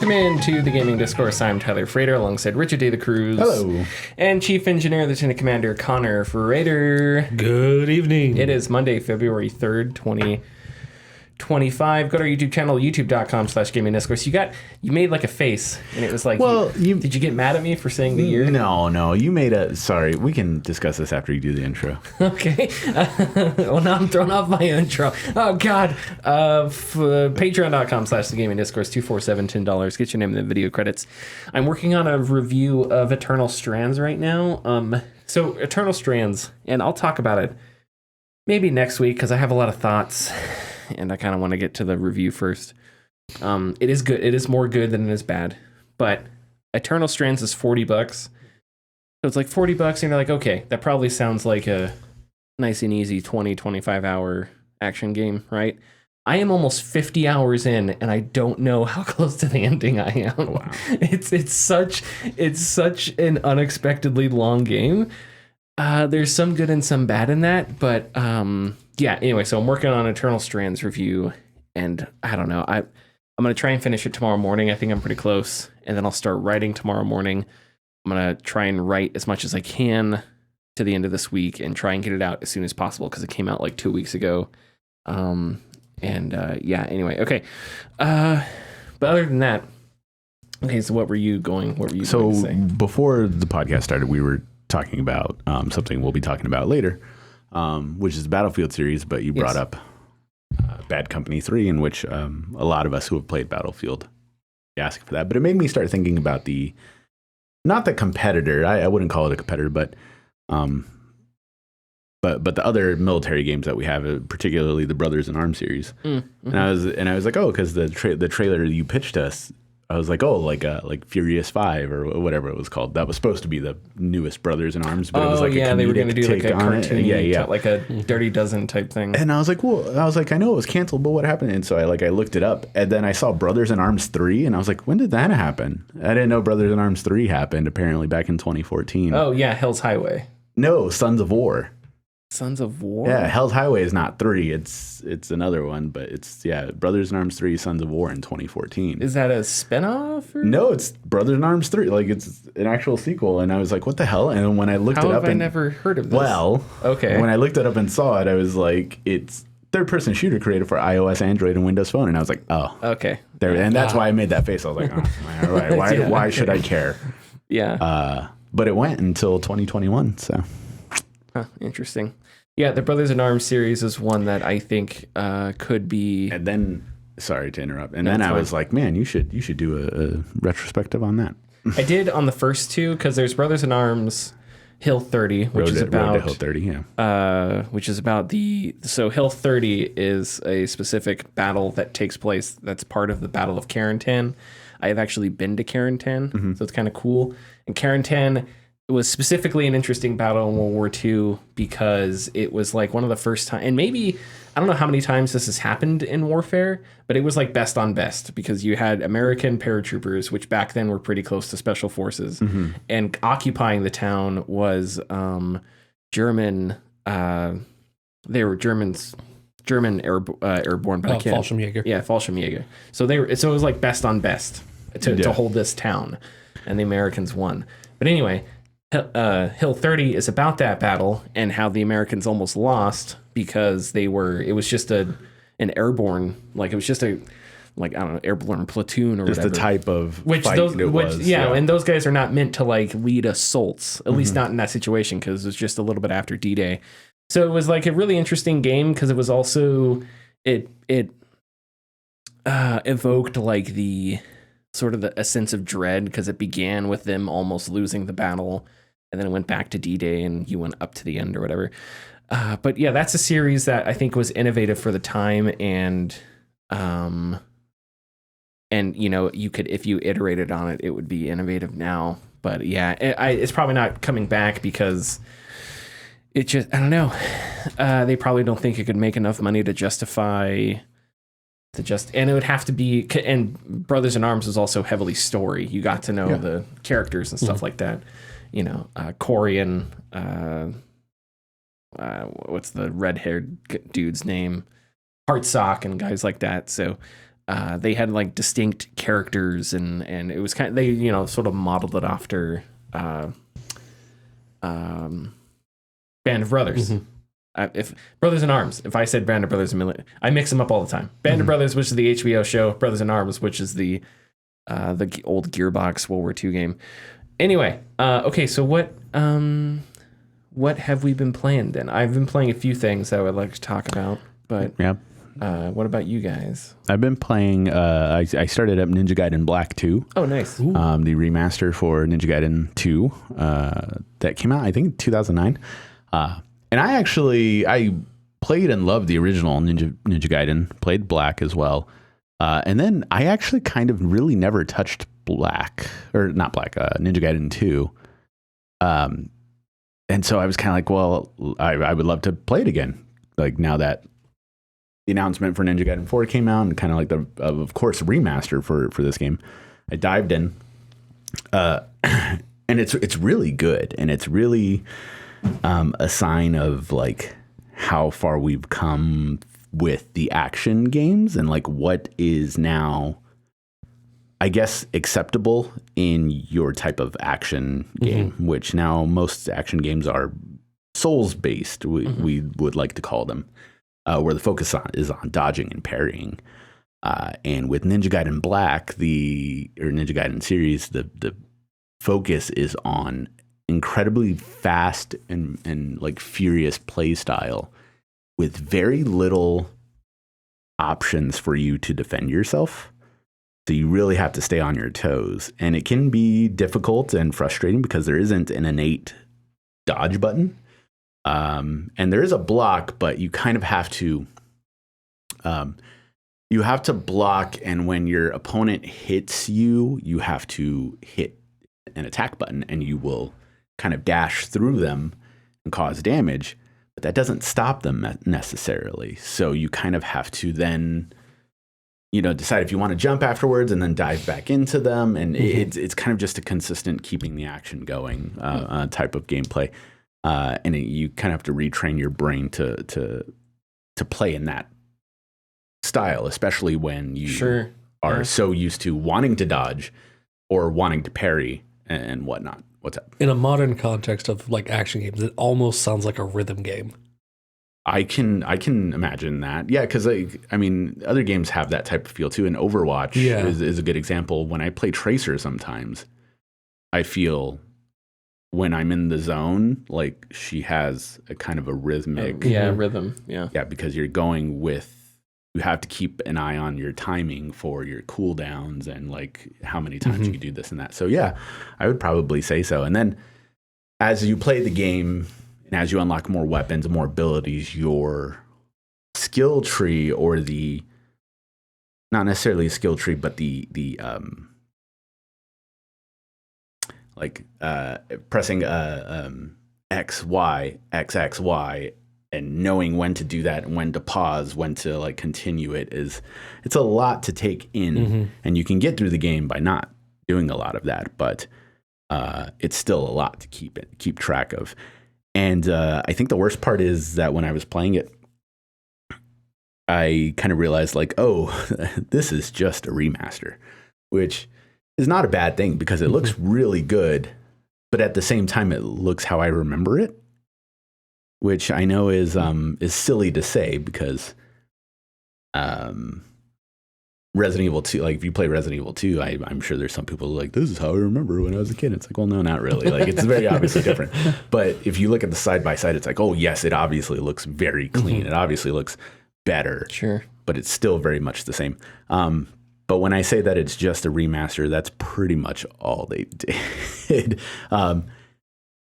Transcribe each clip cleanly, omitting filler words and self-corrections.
Welcome into the Gaming Discourse. I'm Tyler Frater alongside Richard D. the Cruz. Hello. And Chief Engineer Lieutenant Commander Connor Frater. Good evening. It is Monday, February 3rd, 2025. Go to our YouTube channel, youtube.com/gaming discourse. You made like a face, and it was like, did you get mad at me for saying the year? No. You made a... Sorry, we can discuss this after you do the intro. Okay. Well, now I'm throwing off my intro. Oh, God. Patreon.com/the gaming discourse, $247, $10. Get your name in the video credits. I'm working on a review of Eternal Strands right now. So Eternal Strands, and I'll talk about it maybe next week because I have a lot of thoughts. And I kind of want to get to the review first. It is good. It is more good than it is bad. But Eternal Strands is $40. So it's like $40, and you're like, okay, that probably sounds like a nice and easy 20-25 hour action game, right? I am almost 50 hours in, and I don't know how close to the ending I am. Wow. It's such an unexpectedly long game. There's some good and some bad in that, but yeah, anyway, so I'm working on Eternal Strands review, and I don't know. I'm going to try and finish it tomorrow morning. I think I'm pretty close, and then I'll start writing tomorrow morning. I'm going to try and write as much as I can to the end of this week and try and get it out as soon as possible because it came out like 2 weeks ago. Yeah, anyway, okay. But other than that, okay, so what were you going to say? Before the podcast started, we were talking about something we'll be talking about later, which is the Battlefield series, but you brought up Bad Company 3, in which a lot of us who have played Battlefield asked for that. But it made me start thinking about not the competitor, I wouldn't call it a competitor, but the other military games that we have, particularly the Brothers in Arms series. Mm-hmm. And I was like, oh, because the trailer you pitched us, I was like, oh, like Furious 5 or whatever it was called. That was supposed to be the newest Brothers in Arms, but it was like a they were going to do like a cartoon, yeah, like a Dirty Dozen type thing. And I was like, well, I know it was canceled, but what happened? And so I looked it up, and then I saw Brothers in Arms 3, and I was like, when did that happen? I didn't know Brothers in Arms 3 happened apparently back in 2014. Oh yeah, Hell's Highway. No, Sons of War. Sons of War? Yeah, Hell's Highway is not 3. It's another one, but it's, Brothers in Arms 3, Sons of War in 2014. Is that a spinoff? Or? No, it's Brothers in Arms 3. Like, it's an actual sequel. And I was like, what the hell? And when I looked it up... I never heard of this? Well, okay. When I looked it up and saw it, I was like, it's third-person shooter created for iOS, Android, and Windows Phone. And I was like, oh. Okay. There, and that's why I made that face. I was like, oh, all right, why should I care? Yeah. But it went until 2021, so... Huh, interesting. Yeah, the Brothers in Arms series is one that I think could be... And then, sorry to interrupt, and then I was like, man, you should do a retrospective on that. I did on the first two, because there's Brothers in Arms Hill 30, which is about... Road to Hill 30, yeah. Which is about the... So Hill 30 is a specific battle that takes place, that's part of the Battle of Carentan. I have actually been to Carentan, so it's kind of cool. And Carentan... It was specifically an interesting battle in World War II because it was like one of the first times, and maybe, I don't know how many times this has happened in warfare, but it was like best on best because you had American paratroopers, which back then were pretty close to special forces, and occupying the town was German, they were German airborne, but I can't. Fallschirmjäger. Yeah, Fallschirmjäger. So it was like best on best to hold this town, and the Americans won. But anyway, Hill 30 is about that battle and how the Americans almost lost because it was just an airborne, like it was just airborne platoon or just whatever. the type of fight it was. Yeah, and those guys are not meant to like lead assaults, at least not in that situation because it was just a little bit after D-Day. So it was like a really interesting game because it was also, it evoked like the sort of a sense of dread because it began with them almost losing the battle. And then it went back to D-Day and you went up to the end or whatever. But yeah, that's a series that I think was innovative for the time. And you know, you could, if you iterated on it, it would be innovative now. But yeah, it's probably not coming back because it just, I don't know. They probably don't think it could make enough money to justify... and it would have to be, and Brothers in Arms was also heavily story. You got to know the characters and stuff like that. You know, Corian, what's the red-haired dude's name? Hartsock and guys like that. So they had like distinct characters, and it was kind of, they, you know, sort of modeled it after Band of Brothers. If Brothers in Arms, if I said Band of Brothers, I mix them up all the time. Band of Brothers, which is the HBO show, Brothers in Arms, which is the old Gearbox World War II game. Anyway, okay, so what have we been playing then? I've been playing a few things I would like to talk about, but what about you guys? I've been playing, I started up Ninja Gaiden Black 2. Oh, nice. The remaster for Ninja Gaiden 2 that came out, I think, in 2009. And I played and loved the original Ninja Gaiden, played Black as well. And then I actually kind of really never touched Ninja Gaiden 2. And so I was kind of like, well, I would love to play it again. Like now that the announcement for Ninja Gaiden 4 came out, and kind of like of course, remaster for this game, I dived in. And it's really good. And it's really a sign of like how far we've come with the action games and like what is now, I guess, acceptable in your type of action game, which now most action games are Souls based, we would like to call them, where the focus is on dodging and parrying. And with Ninja Gaiden Black, Ninja Gaiden series, the focus is on incredibly fast and like furious play style with very little options for you to defend yourself. So you really have to stay on your toes, and it can be difficult and frustrating because there isn't an innate dodge button. And there is a block, but you kind of have to block, and when your opponent hits you, you have to hit an attack button, and you will kind of dash through them and cause damage, but that doesn't stop them necessarily. So you kind of have to then, decide if you want to jump afterwards and then dive back into them. And it's kind of just a consistent keeping the action going type of gameplay. And you kind of have to retrain your brain to play in that style, especially when you are so used to wanting to dodge or wanting to parry and whatnot. What's up? In a modern context of like action games, it almost sounds like a rhythm game. I can imagine that. Yeah, because other games have that type of feel too. And Overwatch is a good example. When I play Tracer sometimes, I feel when I'm in the zone, like she has a kind of a rhythmic rhythm. Yeah, because you're going with, you have to keep an eye on your timing for your cooldowns and like how many times you do this and that. So yeah, I would probably say so. And then as you play the game and as you unlock more weapons, more abilities, your skill tree, or not necessarily a skill tree, but pressing X, Y, X, X, Y, and knowing when to do that, when to pause, when to like continue it's a lot to take in, and you can get through the game by not doing a lot of that, but it's still a lot to keep track of. And I think the worst part is that when I was playing it, I kind of realized like, oh, this is just a remaster, which is not a bad thing because it looks really good, but at the same time, it looks how I remember it, which I know is silly to say because Resident Evil 2, like if you play Resident Evil 2, I'm sure there's some people who are like, this is how I remember when I was a kid. It's like, well, no, not really. Like it's very obviously different. But if you look at the side by side, it's like, oh yes, it obviously looks very clean. It obviously looks better. Sure. But it's still very much the same. But when I say that it's just a remaster, that's pretty much all they did.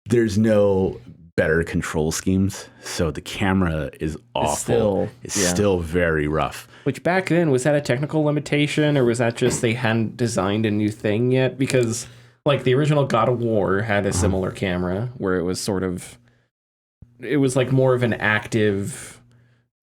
There's no better control schemes, so the camera is awful. It's still very rough. Which back then, was that a technical limitation, or was that just they hadn't designed a new thing yet? Because like the original God of War had a similar camera where it was like more of an active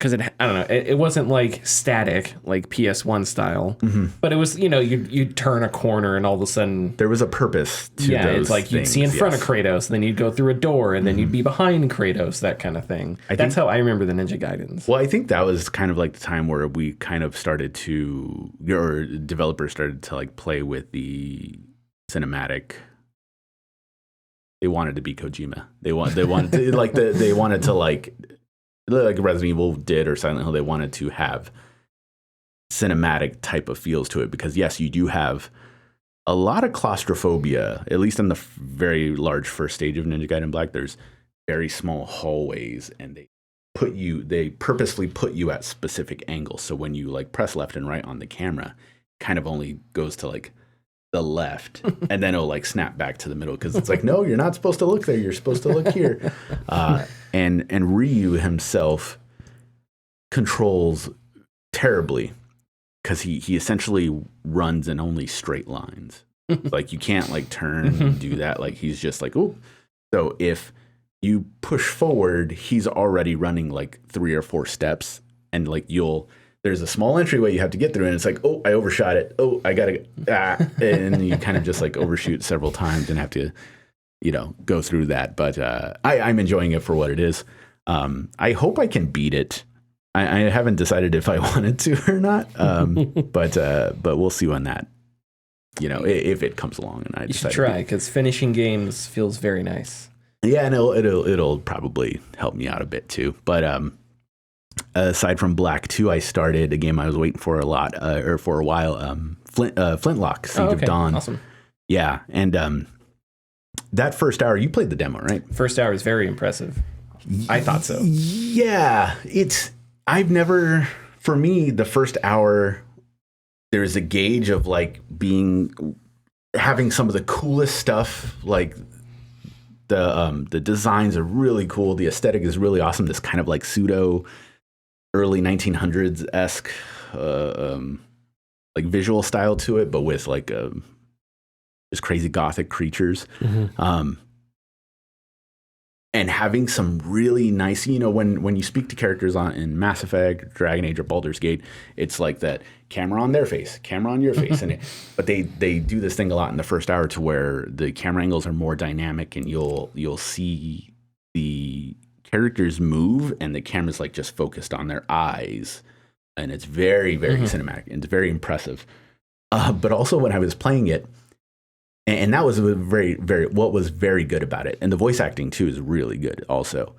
because I don't know, it wasn't like static like PS1 style, but it was, you know, you'd turn a corner and all of a sudden there was a purpose to yeah, those it's like things, you'd see in front of Kratos, and then you'd go through a door, and then you'd be behind Kratos, that kind of thing. That's how I remember the Ninja Gaidens. Well, I think that was kind of like the time where we kind of started to, or developers started to like play with the cinematic. They wanted to be Kojima. They wanted to, like they wanted to like Resident Evil did or Silent Hill. They wanted to have cinematic type of feels to it because yes, you do have a lot of claustrophobia, at least in the very large first stage of Ninja Gaiden Black. There's very small hallways, and they purposely put you at specific angles. So when you like press left and right on the camera, it kind of only goes to like the left, and then it'll like snap back to the middle because it's like, no, you're not supposed to look there. You're supposed to look here. And Ryu himself controls terribly because he essentially runs in only straight lines. Like you can't like turn and do that. Like he's just like, oh. So if you push forward, he's already running like 3 or 4 steps, and like there's a small entryway you have to get through, and it's like, oh, I overshot it. Oh, I gotta and you kind of just like overshoot several times and have to, you know, go through that. But I'm enjoying it for what it is. I hope I can beat it. I haven't decided if I wanted to or not. But we'll see when that, you know, if it comes along and I You should decide try, because finishing games feels very nice. Yeah, and it'll probably help me out a bit too. But aside from Black 2, I started a game I was waiting for for a while. Flintlock, Siege of Dawn. Awesome. Yeah, and that first hour, you played the demo, right? First hour is very impressive. I thought so. Yeah, for me, the first hour, there's a gauge of like having some of the coolest stuff, like the designs are really cool. The aesthetic is really awesome. This kind of like pseudo early 1900s-esque like visual style to it, but with like just crazy gothic creatures. And having some really nice, you know, when you speak to characters in Mass Effect, Dragon Age, or Baldur's Gate, it's like that camera on their face, camera on your face. But they do this thing a lot in the first hour to where the camera angles are more dynamic, and you'll see the characters move and the camera's like just focused on their eyes. And it's very, very cinematic, and it's very impressive. But also when I was playing it, and that was what was very good about it. And the voice acting too is really good also.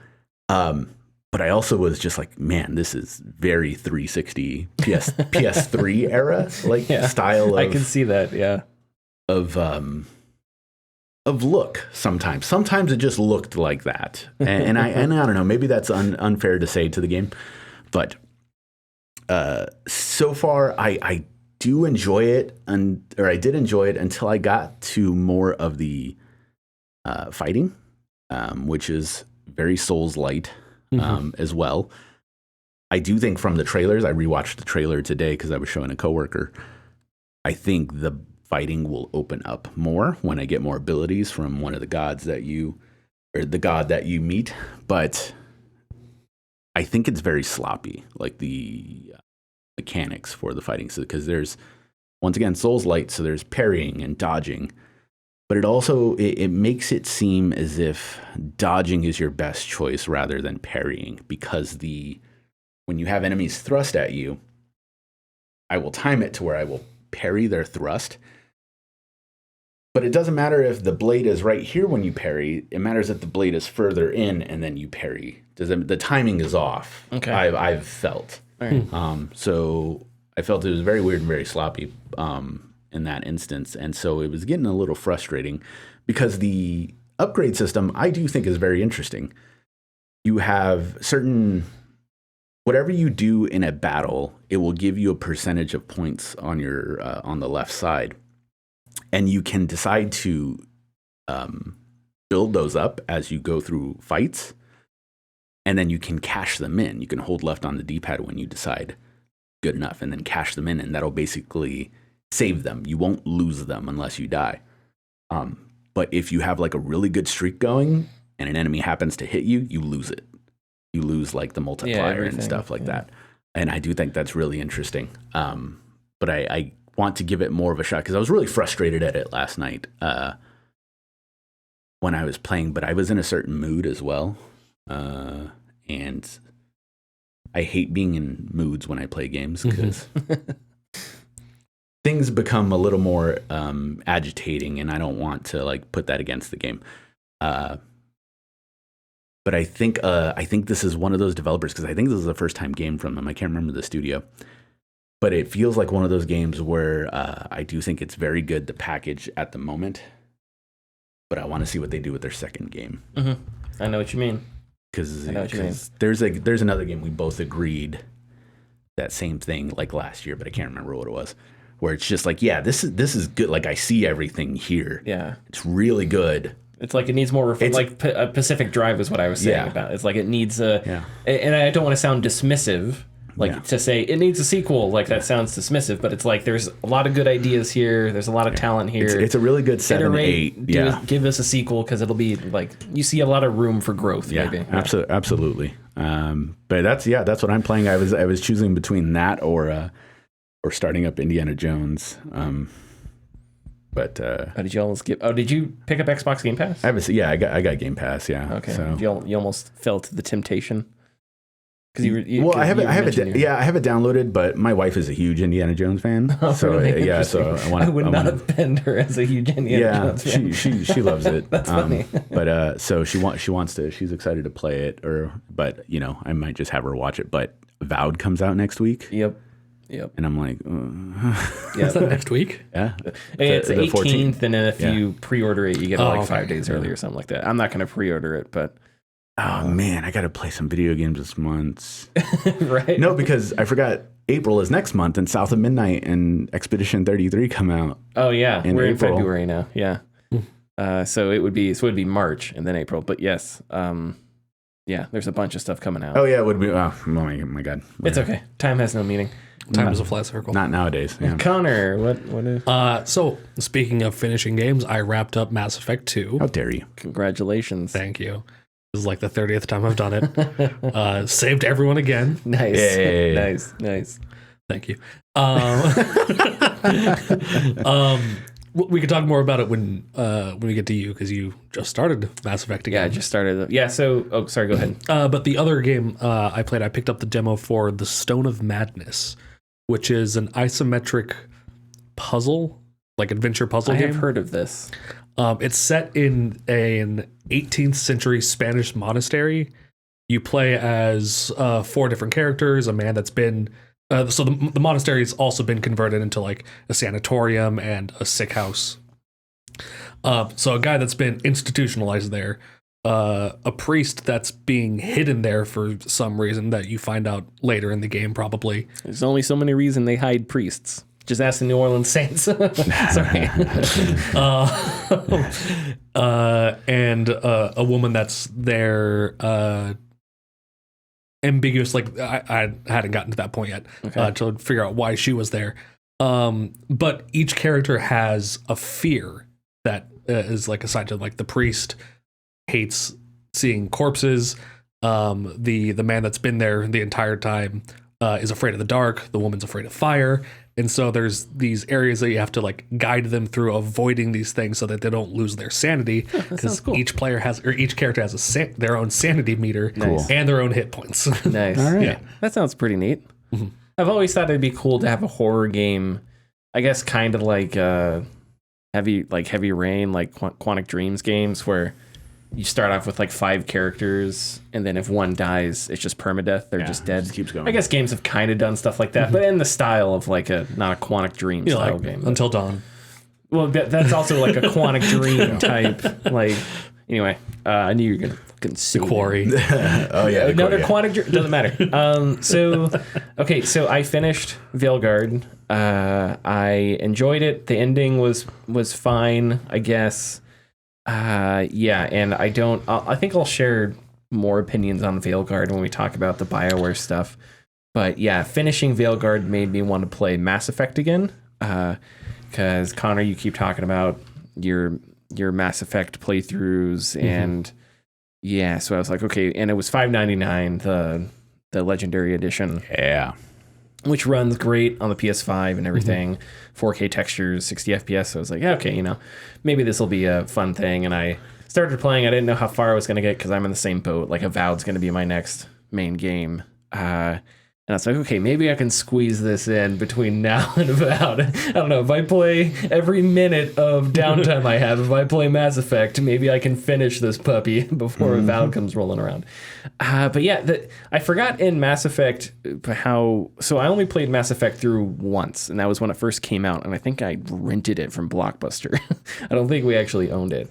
But I also was just like, man, this is very 360 PS3 era like style. I can see that. Yeah. Of look sometimes. Sometimes it just looked like that. And I don't know, maybe that's unfair to say to the game, but so far I do enjoy it, or I did enjoy it until I got to more of the fighting, which is very Souls-light as well. I do think from the trailers, I rewatched the trailer today because I was showing a coworker, I think the fighting will open up more when I get more abilities from one of the gods that the god that you meet. But I think it's very sloppy, like the mechanics for the fighting, because there's, once again, Souls-light, so there's parrying and dodging, but it also it makes it seem as if dodging is your best choice rather than parrying, because when you have enemies thrust at you, I will time it to where I will parry their thrust, but it doesn't matter if the blade is right here when you parry. It matters that the blade is further in and then you parry. The timing is off. Okay, I've felt. Right. So I felt it was very weird and very sloppy in that instance. And so it was getting a little frustrating because the upgrade system I do think is very interesting. You have whatever you do in a battle, it will give you a percentage of points on your on the left side. And you can decide to build those up as you go through fights. And then you can cash them in. You can hold left on the D-pad when you decide good enough, and then cash them in, and that'll basically save them. You won't lose them unless you die. But if you have like a really good streak going and an enemy happens to hit you, you lose it. you lose like the multiplier and stuff like that. And I do think that's really interesting. But I want to give it more of a shot because I was really frustrated at it last night when I was playing, but I was in a certain mood as well. And I hate being in moods when I play games because things become a little more agitating, and I don't want to like put that against the game. But I think this is one of those developers because I think this is the first time game from them. I can't remember the studio, but it feels like one of those games where I do think it's very good to package at the moment, but I want to see what they do with their second game. I know what you mean. Because there's another game we both agreed that same thing like last year, but I can't remember what it was. Where it's just like, yeah, this is good. Like I see everything here. Yeah, it's really good. It's like it needs more like Pacific Drive is what I was saying about. It's like it needs and I don't want to sound dismissive, like to say it needs a sequel. Like that sounds dismissive, but it's like there's a lot of good ideas here. There's a lot of talent here. It's a really good 7, 8. Give us a sequel because it'll be like you see a lot of room for growth. Yeah, maybe. Absolutely. But that's what I'm playing. I was choosing between that or starting up Indiana Jones. But did you almost get? Oh, did you pick up Xbox Game Pass? I got Game Pass. Yeah. Okay. So. You almost fell to the temptation. Because I have it downloaded, but my wife is a huge Indiana Jones fan. Oh, so really? So I would not offend her as a huge Indiana Jones fan. she loves it. That's funny. But so she wants to. She's excited to play it. But I might just have her watch it. But Vowed comes out next week. Yep. And I'm like, is that next week? Yeah. It's the 18th, and then if you pre-order it, you get it 5 days early or something like that. I'm not going to pre-order it, but. Oh man, I got to play some video games this month. Right? No, because I forgot April is next month, and South of Midnight and Expedition 33 come out. Oh yeah, we're in April. February now. Yeah. So it would be March and then April, but yes, there's a bunch of stuff coming out. Oh yeah, it would be. Oh my god, it's okay. Time has no meaning. Time is a flat circle. Not nowadays. Yeah. Connor, what is? So speaking of finishing games, I wrapped up Mass Effect 2. How dare you? Congratulations. Thank you. This is like the 30th time I've done it. Saved everyone again. Nice. Yay. Nice. Thank you. We could talk more about it when we get to you, because you just started Mass Effect again. Yeah, I just started. Yeah, so... sorry, go ahead. But the other game I picked up the demo for The Stone of Madness, which is an isometric puzzle, like adventure puzzle game. I have heard of this. It's set in an 18th century Spanish monastery. You play as 4 different characters, a man that's been... so the monastery has also been converted into like a sanatorium and a sick house. So a guy that's been institutionalized there, a priest that's being hidden there for some reason that you find out later in the game probably. There's only so many reasons they hide priests. Just ask the New Orleans Saints. Sorry. And a woman that's there, ambiguous. Like I hadn't gotten to that point yet to figure out why she was there. But each character has a fear that is like assigned to them. Like the priest hates seeing corpses. The man that's been there the entire time is afraid of the dark. The woman's afraid of fire. And so there's these areas that you have to like guide them through avoiding these things so that they don't lose their sanity. Because cool. each character has their own sanity meter and their own hit points. Nice. All right. Yeah, that sounds pretty neat. Mm-hmm. I've always thought it'd be cool to have a horror game, I guess kind of like Heavy Rain, like Quantic Dreams games, where you start off with like 5 characters, and then if one dies, it's just permadeath. They're just dead. Just keeps going. I guess games have kind of done stuff like that, but in the style of like not a Quantic Dream style like game. Until Dawn. Well, that's also like a Quantic Dream type. Like, anyway, I knew you were gonna fucking sue me. Quarry. Oh yeah. Another Quantic Dream doesn't matter. So I finished Veilguard. I enjoyed it. The ending was fine, I guess. And I think I'll share more opinions on Veilguard when we talk about the BioWare stuff. But yeah, finishing Veilguard made me want to play Mass Effect again. Because Connor, you keep talking about your Mass Effect playthroughs, and Yeah, so I was like, okay, and it was $5.99 the Legendary Edition. Yeah. Which runs great on the PS5 and everything, 4K textures, 60 FPS. So I was like, yeah, okay, maybe this will be a fun thing. And I started playing. I didn't know how far I was going to get because I'm in the same boat. Like, Avowed's going to be my next main game. And I was like, okay, maybe I can squeeze this in between now and Avowed. I don't know, if I play every minute of downtime I have, if I play Mass Effect, maybe I can finish this puppy before Avowed comes rolling around. But yeah, I forgot in Mass Effect so I only played Mass Effect through once, and that was when it first came out, and I think I rented it from Blockbuster. I don't think we actually owned it.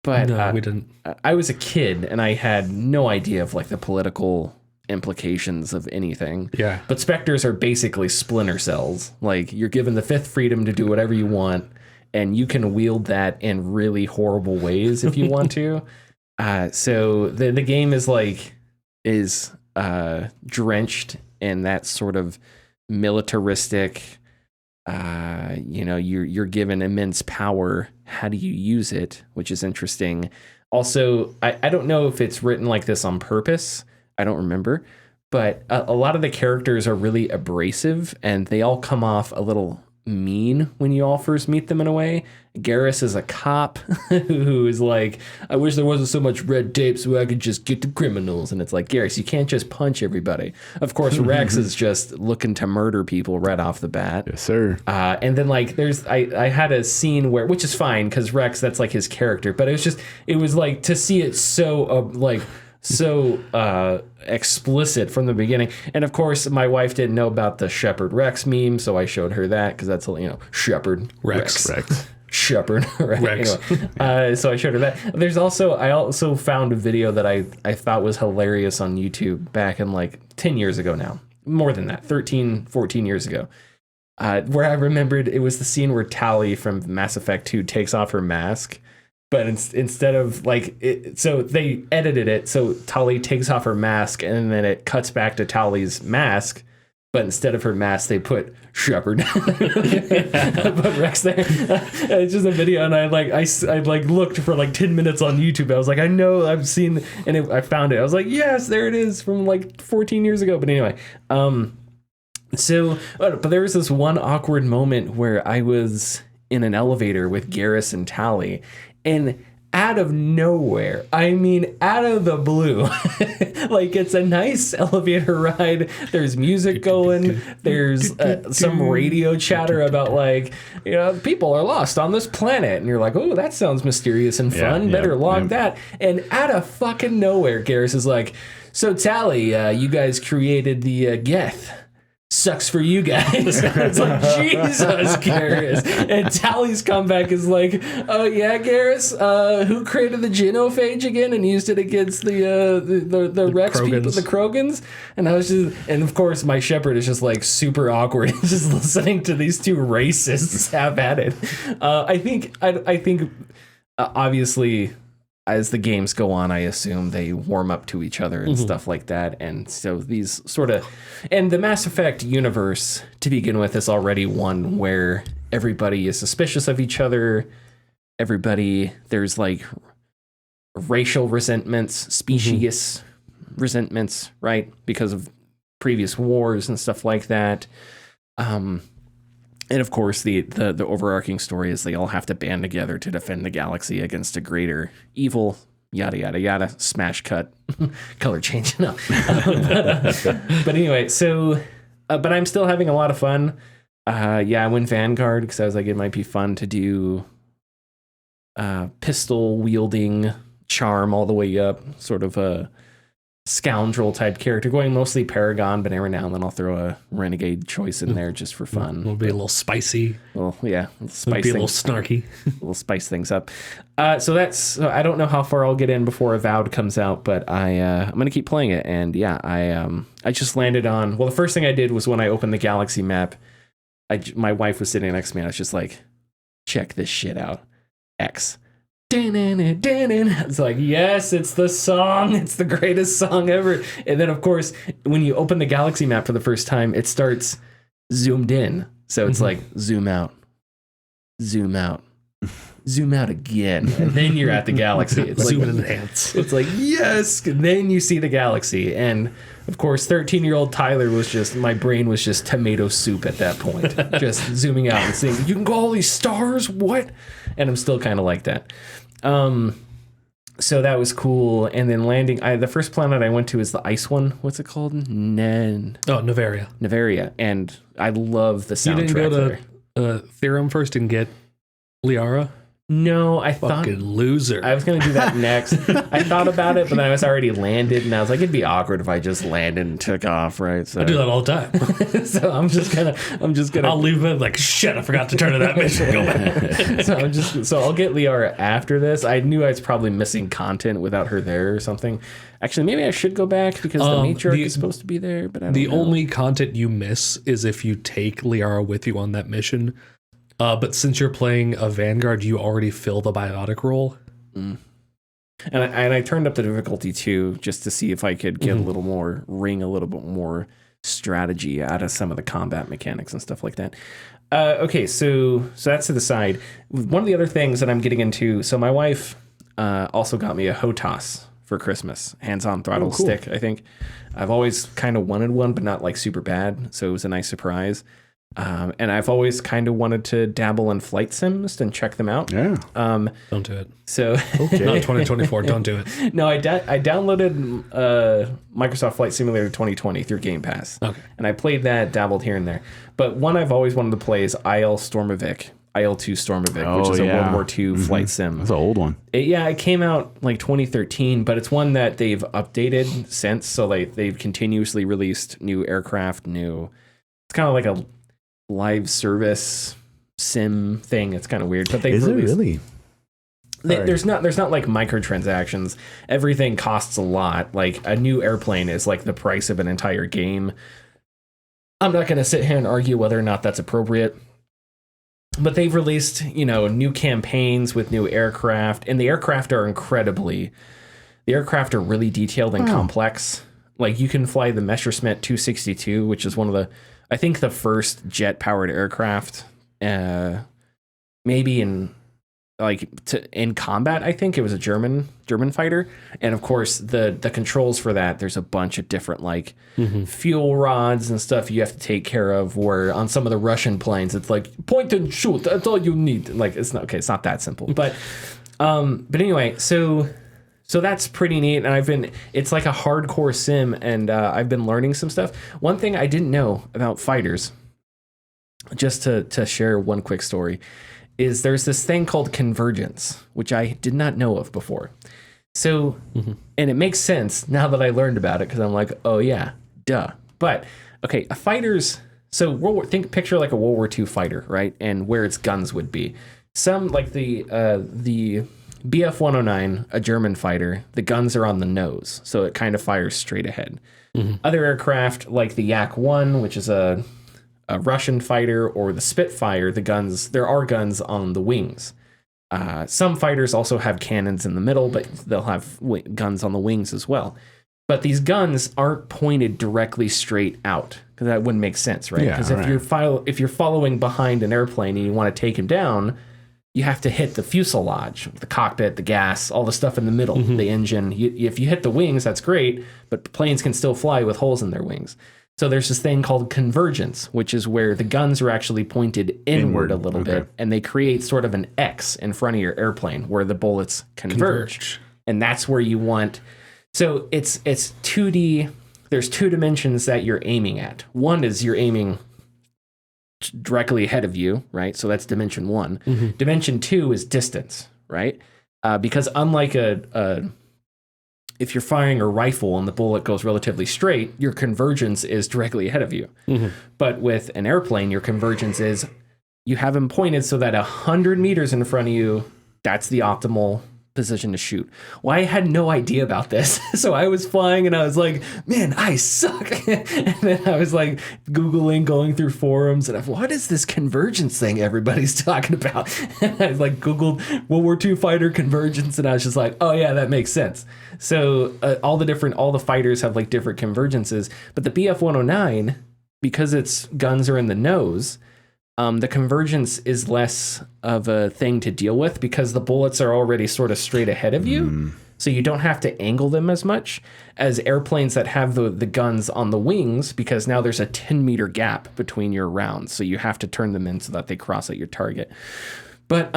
But No, we didn't. I was a kid, and I had no idea of like the political implications of anything. Yeah. But Spectres are basically splinter cells. Like, you're given the fifth freedom to do whatever you want, and you can wield that in really horrible ways if you want to. So the game is drenched in that sort of militaristic, you're given immense power. How do you use it? Which is interesting. Also, I don't know if it's written like this on purpose. I don't remember, but a lot of the characters are really abrasive, and they all come off a little mean when you all first meet them in a way. Garrus is a cop who is like, I wish there wasn't so much red tape so I could just get the criminals. And it's like, Garrus, you can't just punch everybody. Of course, Rex is just looking to murder people right off the bat. Yes, sir. And then like I had a scene where, which is fine because Rex, that's like his character, but it was like to see it so explicit from the beginning. And of course, my wife didn't know about the Shepherd Rex meme, so I showed her that because that's, Shepherd Rex. Shepherd Rex. Anyway, so I showed her that. I also found a video that I thought was hilarious on YouTube back in like 10 years ago now. More than that, 13, 14 years ago. Where I remembered it was the scene where Tali from Mass Effect 2 takes off her mask. But instead of so they edited it so Tali takes off her mask and then it cuts back to Tali's mask. But instead of her mask, they put Shepherd. But Rex there. It's just a video, and I looked for like 10 minutes on YouTube. I was like, I know I've seen, and I found it. I was like, yes, there it is from like 14 years ago. But anyway, but there was this one awkward moment where I was in an elevator with Garrus and Tali. And out of nowhere, I mean, out of the blue, like it's a nice elevator ride. There's music going. There's some radio chatter about like, people are lost on this planet. And you're like, oh, that sounds mysterious and fun. Better log that. And out of fucking nowhere, Garrus is like, so Tali, you guys created the Geth. Sucks for you guys. It's like, Jesus, Garrus. And Tali's comeback is like, oh yeah, Garrus, who created the genophage again and used it against the Rex Krogans. people, the Krogans? And and of course my Shepherd is just like super awkward, just listening to these two racists have at it. I think obviously, as the games go on, I assume they warm up to each other and stuff like that. And so these and the Mass Effect universe to begin with is already one where everybody is suspicious of each other. There's like racial resentments, species resentments, right? Because of previous wars and stuff like that. And of course, the overarching story is they all have to band together to defend the galaxy against a greater evil, yada, yada, yada, smash cut, color change. No. But anyway, but I'm still having a lot of fun. I went Vanguard because I was like, it might be fun to do pistol wielding charm all the way up, sort of a scoundrel type character, going mostly Paragon, but every now and then I'll throw a renegade choice in there just for fun. It'll be a little spicy. Well, yeah, It'll be a little snarky. We'll spice things up. So I don't know how far I'll get in before Avowed comes out, but I'm gonna keep playing it. And yeah, I just landed on. Well, the first thing I did was when I opened the galaxy map. My wife was sitting next to me. And I was just like, check this shit out. X. It's like, yes, it's the song. It's the greatest song ever. And then, of course, when you open the galaxy map for the first time, it starts zoomed in. So it's like zoom out, zoom out again, and then you're at the galaxy. It's Zoom like, and enhance. it's like, yes, and then you see the galaxy. And of course, 13-year-old Tyler my brain was just tomato soup at that point. Just zooming out and seeing, you can go all these stars, what? And I'm still kind of like that. So that was cool. And then landing, the first planet I went to is the ice one. What's it called? Nevaria. Nevaria. And I love the soundtrack. You didn't go there. to Therum first and get Liara? No, I thought Fucking loser. I was going to do that next. I thought about it, but then I was already landed, and I was like, it'd be awkward if I just landed and took off, right? So I do that all the time. so I'm just gonna. I'll leave it like, shit, I forgot to turn to that mission. Go back. So I'll get Liara after this. I knew I was probably missing content without her there or something. Actually, maybe I should go back because the matriarch is supposed to be there, but I don't know. Only content you miss is if you take Liara with you on that mission. But since you're playing a Vanguard, you already fill the biotic role. And I turned up the difficulty too, just to see if I could get a little bit more strategy out of some of the combat mechanics and stuff like that. Okay, so that's to the side. One of the other things that I'm getting into, so my wife also got me a HOTAS for Christmas, hands-on throttle stick, I think. I've always kind of wanted one, but not like super bad, so it was a nice surprise. And I've always kind of wanted to dabble in flight sims and check them out. Yeah. Don't do it. So Not 2024. Don't do it. No, I downloaded Microsoft Flight Simulator 2020 through Game Pass. Okay. And I played that, dabbled here and there. But one I've always wanted to play is IL-2 Stormovik, which is a World War II flight sim. That's an old one. It came out like 2013, but it's one that they've updated since. So they've continuously released new aircraft, it's kind of like a live service sim thing. It's kind of weird, but Is it really? There's not like microtransactions. Everything costs a lot. Like a new airplane is like the price of an entire game. I'm not going to sit here and argue whether or not that's appropriate, but they've released, new campaigns with new aircraft, and the aircraft are really detailed and complex. Like you can fly the Messerschmitt 262, which is one of I think the first jet-powered aircraft, maybe in combat. I think it was a German fighter, and of course the controls for that. There's a bunch of different fuel rods and stuff you have to take care of. Where on some of the Russian planes, it's like point and shoot. That's all you need. Like it's not that simple. But anyway, so that's pretty neat, and it's like a hardcore sim, and I've been learning some stuff. One thing I didn't know about fighters, just to share one quick story, is there's this thing called convergence, which I did not know of before. So, and it makes sense now that I learned about it, because I'm like, oh yeah, duh. But, okay, picture like a World War II fighter, right? And where its guns would be. Some, like the BF-109, a German fighter, the guns are on the nose, so it kind of fires straight ahead. Other aircraft, like the Yak-1, which is a Russian fighter, or the Spitfire, there are guns on the wings. Some fighters also have cannons in the middle, but they'll have guns on the wings as well. But these guns aren't pointed directly straight out, because that wouldn't make sense, right? Because if you're following behind an airplane and you want to take him down, you have to hit the fuselage, the cockpit, the gas, all the stuff in the middle, the engine. If you hit the wings, that's great, but planes can still fly with holes in their wings. So there's this thing called convergence, which is where the guns are actually pointed inward a little bit, and they create sort of an X in front of your airplane where the bullets converge. And that's where you want. So it's 2D. There's two dimensions that you're aiming at. One is you're aiming directly ahead of you, right? So that's dimension 1. Dimension 2 is distance, right? Because unlike if you're firing a rifle and the bullet goes relatively straight, your convergence is directly ahead of you. But with an airplane, your convergence is you have them pointed so that 100 meters in front of you, that's the optimal position to shoot. Well, I had no idea about this. So I was flying and I was like, man, I suck. And then I was like Googling, going through forums, and what is this convergence thing everybody's talking about? And I like Googled World War II fighter convergence, and I was just like, oh yeah, that makes sense. So all the fighters have like different convergences, but the BF-109, because its guns are in the nose, the convergence is less of a thing to deal with because the bullets are already sort of straight ahead of you. So you don't have to angle them as much as airplanes that have the guns on the wings, because now there's a 10-meter gap between your rounds. So you have to turn them in so that they cross at your target. But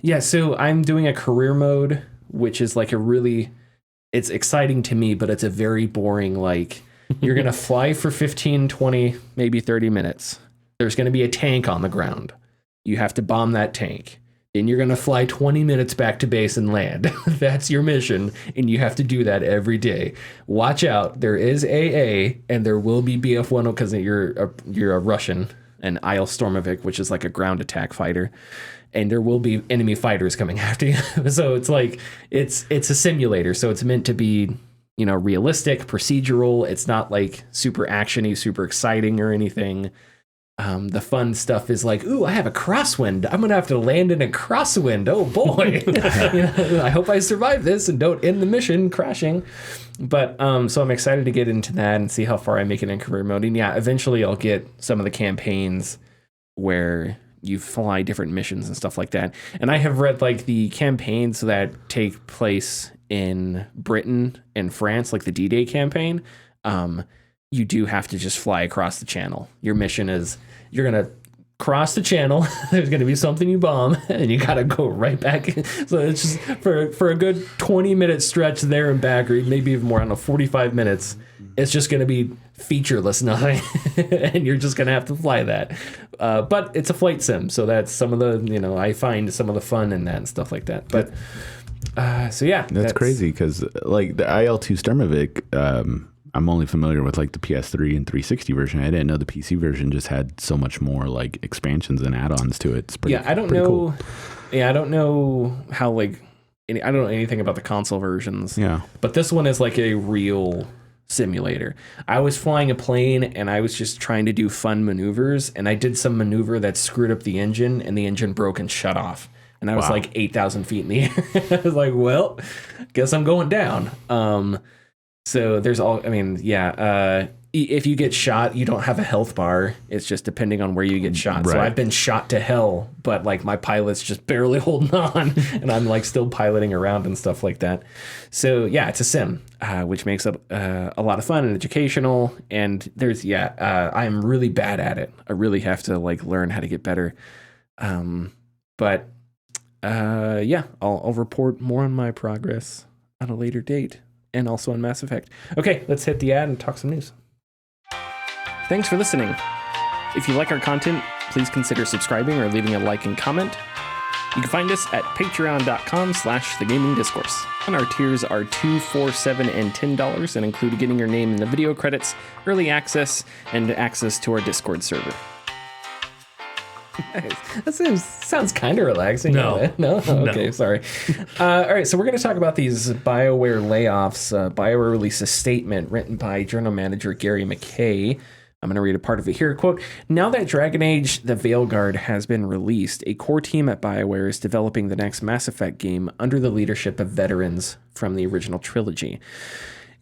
yeah, so I'm doing a career mode, which is like it's exciting to me, but it's a very boring, like you're going to fly for 15, 20, maybe 30 minutes. There's going to be a tank on the ground. You have to bomb that tank. Then you're going to fly 20 minutes back to base and land. That's your mission, and you have to do that every day. Watch out. There is AA, and there will be BF-1 because you're a Russian, an Il Stormovik, which is like a ground attack fighter. And there will be enemy fighters coming after you. So it's like, it's a simulator. So it's meant to be, realistic, procedural. It's not like super actiony, super exciting or anything. The fun stuff is like, ooh, I have a crosswind. I'm going to have to land in a crosswind. Oh boy. I hope I survive this and don't end the mission crashing. But so I'm excited to get into that and see how far I make it in career mode. And yeah, eventually I'll get some of the campaigns where you fly different missions and stuff like that. And I have read like the campaigns that take place in Britain and France, like the D-Day campaign. You do have to just fly across the channel. Your mission is you're going to cross the channel. There's going to be something you bomb and you got to go right back. So it's just for a good 20-minute stretch there and back, or maybe even more, I don't know, 45 minutes. It's just going to be featureless nothing. And you're just going to have to fly that. But it's a flight sim. So that's some of the, I find some of the fun in that and stuff like that. But so yeah. That's crazy because like the IL-2 Sturmovik, I'm only familiar with like the PS3 and 360 version. I didn't know the PC version just had so much more like expansions and add-ons to it. It's pretty, I don't know. Cool. Yeah, I don't know how I don't know anything about the console versions. Yeah. But this one is like a real simulator. I was flying a plane and I was just trying to do fun maneuvers, and I did some maneuver that screwed up the engine, and the engine broke and shut off. And I was like 8,000 feet in the air. I was like, well, guess I'm going down. So there's if you get shot, you don't have a health bar. It's just depending on where you get shot. Right. So I've been shot to hell, but like my pilot's just barely holding on, and I'm like still piloting around and stuff like that. So yeah, it's a sim, which makes it a lot of fun and educational. And there's I'm really bad at it. I really have to like learn how to get better. But I'll report more on my progress at a later date. And also on Mass Effect. Okay, let's hit the ad and talk some news. Thanks for listening. If you like our content, please consider subscribing or leaving a like and comment. You can find us at patreon.com/thegamingdiscourse. And our tiers are $2, $4, $7, and $10 and include getting your name in the video credits, early access, and access to our Discord server. That sounds kind of relaxing. No. Okay, sorry. All right, so we're going to talk about these BiowWare layoffs. BiowWare released a statement written by Journal Manager Gary McKay. I'm going to read a part of it here. Quote, now that Dragon Age The Veilguard has been released, a core team at BiowWare is developing the next Mass Effect game under the leadership of veterans from the original trilogy.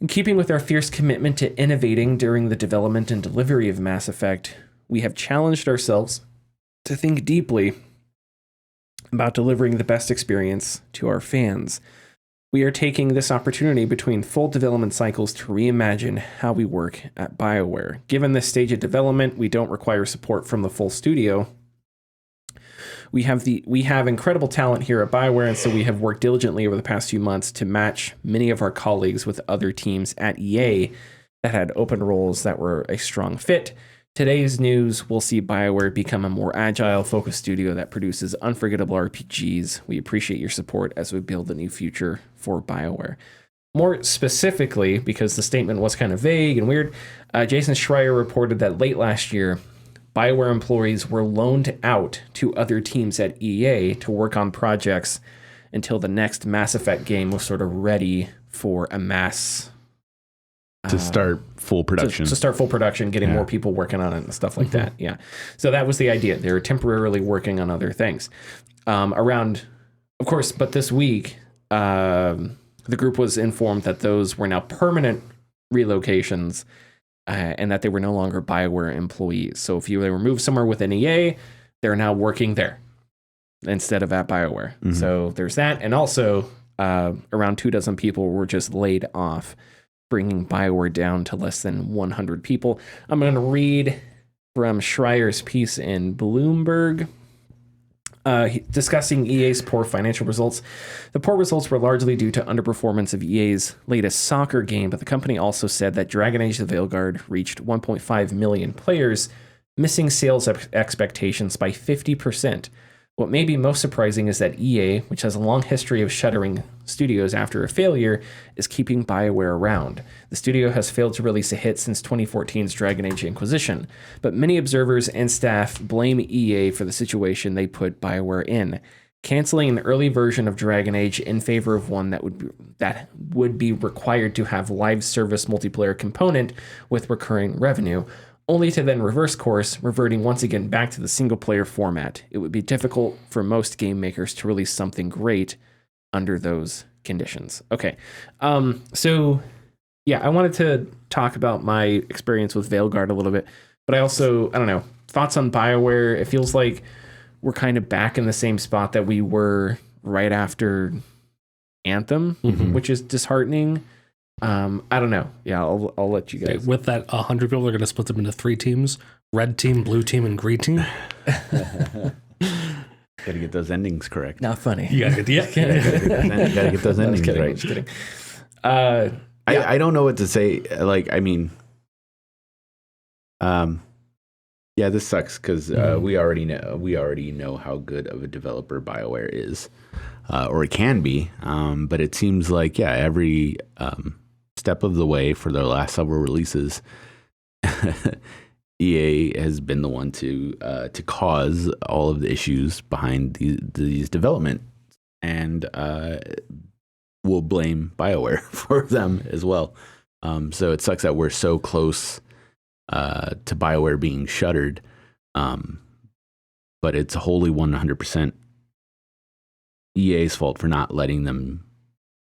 In keeping with our fierce commitment to innovating during the development and delivery of Mass Effect, we have challenged ourselves to think deeply about delivering the best experience to our fans. We are taking this opportunity between full development cycles to reimagine how we work at BioWare. Given this stage of development, we don't require support from the full studio. We have incredible talent here at BioWare, and so we have worked diligently over the past few months to match many of our colleagues with other teams at EA that had open roles that were a strong fit. Today's news will see BioWare become a more agile, focused studio that produces unforgettable RPGs. We appreciate your support as we build a new future for BioWare. More specifically, because the statement was kind of vague and weird, Jason Schreier reported that late last year, BioWare employees were loaned out to other teams at EA to work on projects until the next Mass Effect game was sort of ready for a mass... to start full production. To start full production, getting more people working on it and stuff like that. Yeah. So that was the idea. They were temporarily working on other things. Of course, but this week, the group was informed that those were now permanent relocations and that they were no longer BioWare employees. So if they were moved somewhere within EA, they're now working there instead of at BioWare. Mhm. So there's that. And also around 24 people were just laid off, bringing BioWare down to less than 100 people. I'm going to read from Schreier's piece in Bloomberg. Discussing EA's poor financial results. The poor results were largely due to underperformance of EA's latest soccer game, but the company also said that Dragon Age: The Veilguard reached 1.5 million players, missing sales expectations by 50%. What may be most surprising is that EA, which has a long history of shuttering studios after a failure, is keeping BioWare around. The studio has failed to release a hit since 2014's Dragon Age Inquisition, but many observers and staff blame EA for the situation they put BioWare in, canceling an early version of Dragon Age in favor of one that would be required to have live service multiplayer component with recurring revenue, only to then reverse course, reverting once again back to the single-player format. It would be difficult for most game makers to release something great under those conditions. Okay, so yeah, I wanted to talk about my experience with Veilguard a little bit, but I don't know, thoughts on BioWare. It feels like we're kind of back in the same spot that we were right after Anthem, which is disheartening. I don't know. Yeah, I'll let you guys. Okay, with that 100 people, they're going to split them into 3 teams: red team, blue team, and green team. Got to get those endings correct. Not funny. You got to get Got to get those endings kidding, right. Just kidding. I don't know what to say. Like, I mean, yeah, this sucks because we already know how good of a developer BioWare is, or it can be. But it seems like every step of the way for their last several releases, EA has been the one to cause all of the issues behind these development, and will blame BioWare for them as well. So it sucks that we're so close to BioWare being shuttered, but it's wholly 100% EA's fault for not letting them,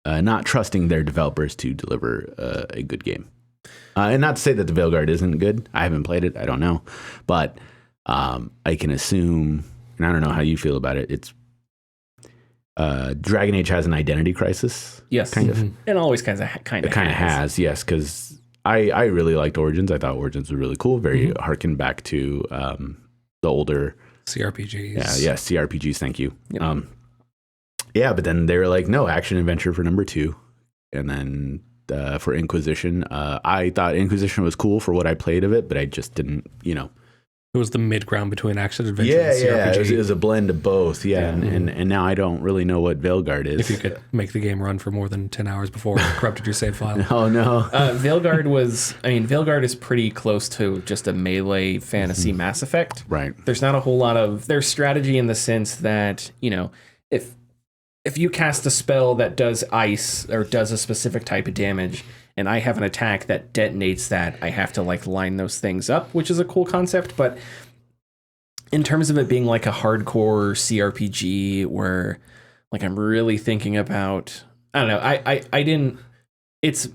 not trusting their developers to deliver a good game. And not to say that the Veilguard isn't good. I haven't played it. I don't know. But I can assume, and I don't know how you feel about it, it's Dragon Age has an identity crisis. Yes. Kind of. It always kind of has, yes, because I really liked Origins. I thought Origins was really cool. Very harkened back to the older CRPGs. Yeah, CRPGs, thank you. Yep. Yeah, but then they were like, no, action adventure for number 2. And then for Inquisition, I thought Inquisition was cool for what I played of it, but I just didn't, It was the mid ground between action adventure and CRPG. It was a blend of both. And now I don't really know what Veilguard is. If you could make the game run for more than 10 hours before it corrupted your save file. Oh no. Veilguard is pretty close to just a melee fantasy Mass Effect. Right. There's not a whole lot of there's strategy in the sense that, if you cast a spell that does ice or does a specific type of damage, and I have an attack that detonates that, I have to line those things up, which is a cool concept. But in terms of it being like a hardcore CRPG where I'm really thinking about, I don't know, I didn't, it's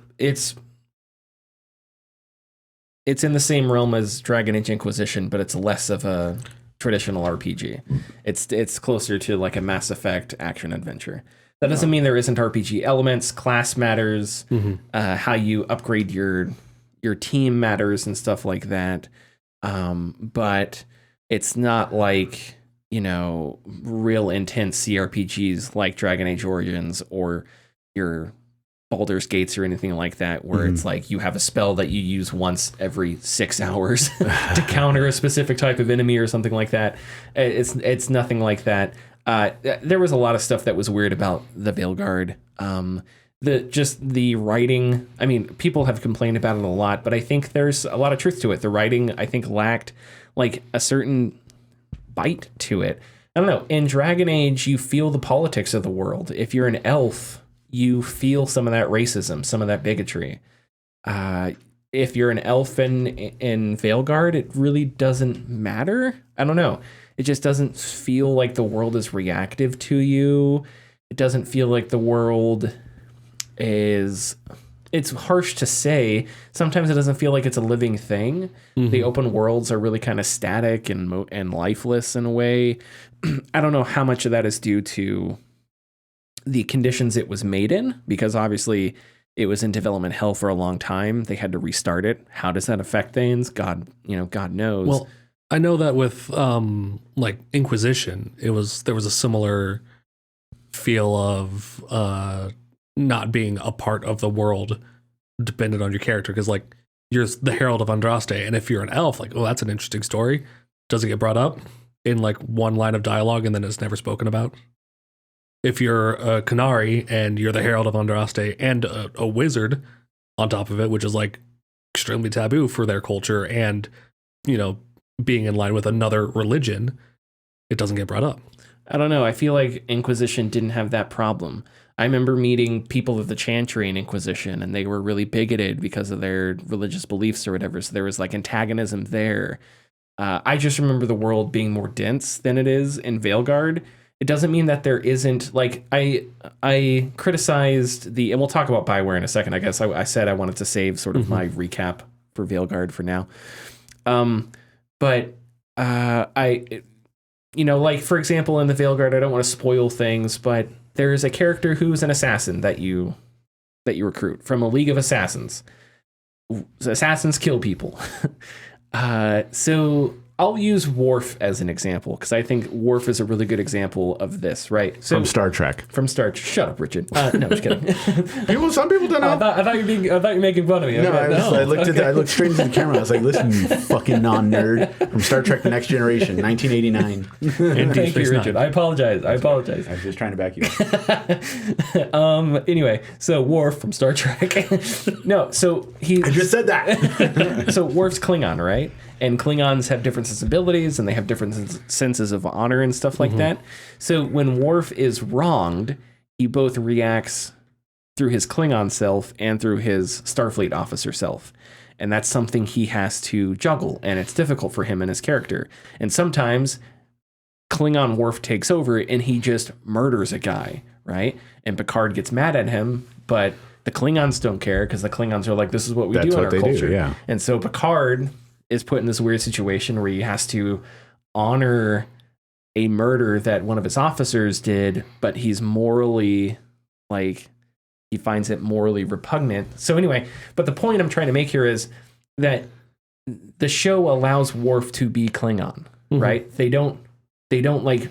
in the same realm as Dragon Age Inquisition, but it's less of a traditional RPG. It's closer to like a Mass Effect action adventure. That doesn't mean there isn't RPG elements. Class matters. How you upgrade your team matters and stuff like that. But it's not like, real intense CRPGs like Dragon Age Origins or your Baldur's Gates or anything like that, where it's like you have a spell that you use once every 6 hours to counter a specific type of enemy or something like that. It's nothing like that. There was a lot of stuff that was weird about the Veilguard. The writing, I mean, people have complained about it a lot, but I think there's a lot of truth to it. The writing, I think, lacked a certain bite to it. I don't know. In Dragon Age, you feel the politics of the world. If you're an elf, you feel some of that racism, some of that bigotry. If you're an elf in Veilguard, it really doesn't matter. I don't know. It just doesn't feel like the world is reactive to you. It doesn't feel like the world is it's harsh to say. Sometimes it doesn't feel like it's a living thing. The open worlds are really kind of static and lifeless in a way. I don't know how much of that is due to the conditions it was made in, because obviously it was in development hell for a long time. They had to restart it. How does that affect things? God knows. Well, I know that with like Inquisition, there was a similar feel of not being a part of the world dependent on your character, because like you're the Herald of Andraste, and if you're an elf, like, oh, that's an interesting story. Doesn't get brought up in like one line of dialogue, and then it's never spoken about. If you're a Canary and you're the Herald of Andraste and a wizard on top of it, which is like extremely taboo for their culture, and being in line with another religion, it doesn't get brought up. I don't know. I feel like Inquisition didn't have that problem. I remember meeting people of the Chantry in Inquisition, and they were really bigoted because of their religious beliefs or whatever. So there was like antagonism there. I just remember the world being more dense than it is in Veilguard. It doesn't mean that there isn't, like, I criticized and we'll talk about BiowWare in a second. I guess I said I wanted to save sort of my recap for Veilguard for now. But like, for example, in the Veilguard, I don't want to spoil things, but there's a character who's an assassin that you recruit from a League of Assassins. Assassins kill people. So I'll use Worf as an example, because I think Worf is a really good example of this, right? So, from Star Trek. Shut up, Richard. No, I'm just kidding. Some people don't know. I thought you were making fun of me. No, Okay. I looked straight into the camera. I was like, "Listen, you fucking non-nerd from Star Trek: The Next Generation, 1989." Thank you, Richard. I apologize. I was just trying to back you up. Anyway, so Worf from Star Trek. No, so I just said that. So Worf's Klingon, right? And Klingons have different sensibilities, and they have different senses of honor and stuff like that. So when Worf is wronged, he both reacts through his Klingon self and through his Starfleet officer self. And that's something he has to juggle, and it's difficult for him and his character. And sometimes Klingon Worf takes over, and he just murders a guy, right? And Picard gets mad at him, but the Klingons don't care, because the Klingons are like, this is what we do in our culture. Yeah. And so Picard is put in this weird situation where he has to honor a murder that one of his officers did, but he's morally, like, he finds it morally repugnant. So anyway, but the point I'm trying to make here is that the show allows Worf to be Klingon, right? They don't like,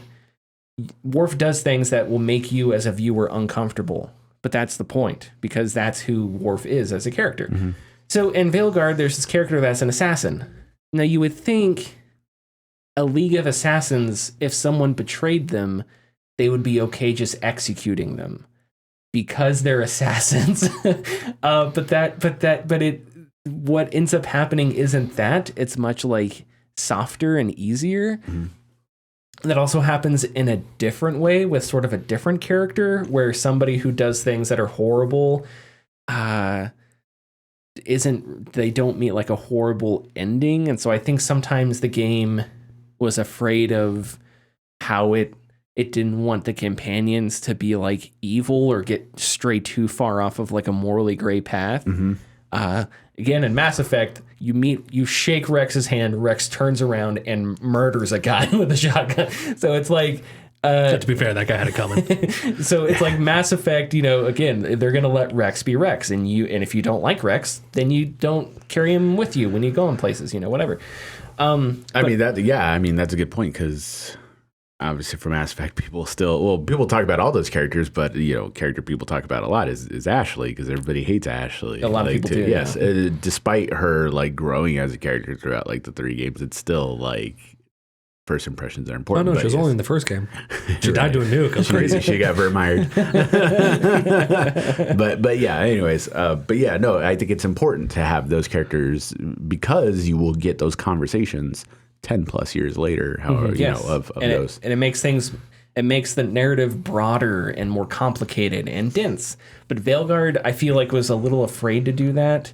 Worf does things that will make you as a viewer uncomfortable, but that's the point, because that's who Worf is as a character. So in Veilguard, there's this character that's an assassin. Now, you would think a League of Assassins, if someone betrayed them, they would be okay just executing them because they're assassins. What ends up happening isn't that. It's much like softer and easier. That also happens in a different way with sort of a different character, where somebody who does things that are horrible, they don't meet like a horrible ending. And so I think sometimes the game was afraid of how it didn't want the companions to be like evil or get stray too far off of like a morally gray path. Again, in Mass Effect, you shake Rex's hand, Rex turns around and murders a guy with a shotgun. So it's like, to be fair, that guy had it coming. So it's like Mass Effect, again, they're going to let Rex be Rex, and if you don't like Rex, then you don't carry him with you when you go in places, whatever. That's a good point, because obviously for Mass Effect, people talk about all those characters, but character people talk about a lot is Ashley, because everybody hates Ashley. A lot of people do. Yes, despite her like growing as a character throughout like the 3 games, it's still like first impressions are important. Oh no, she was only in the first game. She died to a nuke. That's crazy. She got mired. but yeah. Anyways, I think it's important to have those characters, because you will get those conversations 10 plus years later. However, of those, and it makes the narrative broader and more complicated and dense. But Veilguard, I feel like, was a little afraid to do that.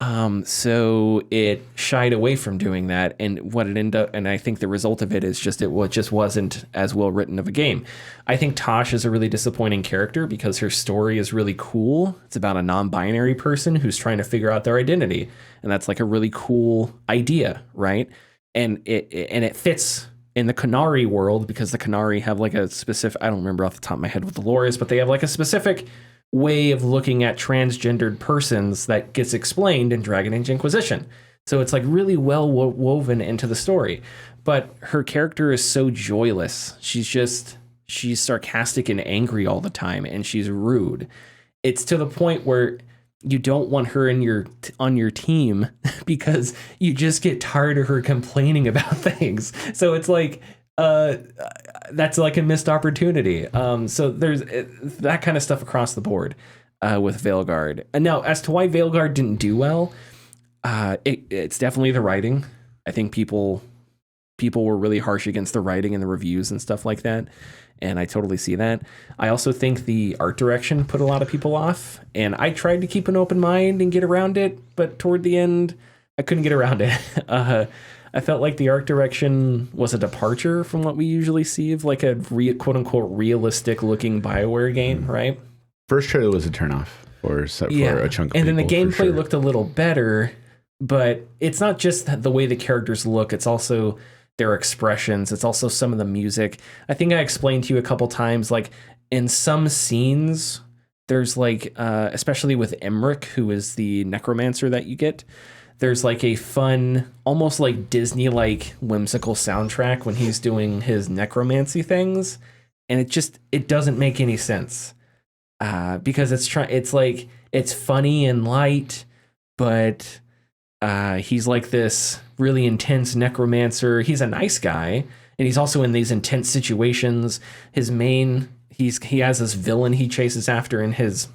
So it shied away from doing that, and what it ended up, and I think the result of it is just it just wasn't as well written of a game. I think Tosh is a really disappointing character because her story is really cool. It's about a non-binary person who's trying to figure out their identity, and that's like a really cool idea, right? And it fits in the Canary world because the Canary have like a specific, I don't remember off the top of my head what the lore is, but they have like a specific way of looking at transgendered persons that gets explained in Dragon Age Inquisition. So it's like really well woven into the story. But her character is so joyless. She's sarcastic and angry all the time, and she's rude. It's to the point where you don't want her on your team because you just get tired of her complaining about things. So it's like that's like a missed opportunity. So there's that kind of stuff across the board with Veilguard. And now, as to why Veilguard didn't do well, it's definitely the writing. I think people were really harsh against the writing and the reviews and stuff like that. And I totally see that. I also think the art direction put a lot of people off. And I tried to keep an open mind and get around it, but toward the end, I couldn't get around it. I felt like the art direction was a departure from what we usually see of like a quote unquote realistic looking BioWare game, right? First trailer was a turnoff for a chunk of people. And then the gameplay looked a little better, but it's not just the way the characters look, it's also their expressions. It's also some of the music. I think I explained to you a couple times, like in some scenes, there's like, especially with Emmerich, who is the necromancer that you get, there's like a fun, almost like Disney-like whimsical soundtrack when he's doing his necromancy things. And it doesn't make any sense because it's funny and light, but he's like this really intense necromancer. He's a nice guy, and he's also in these intense situations. He has this villain he chases after in his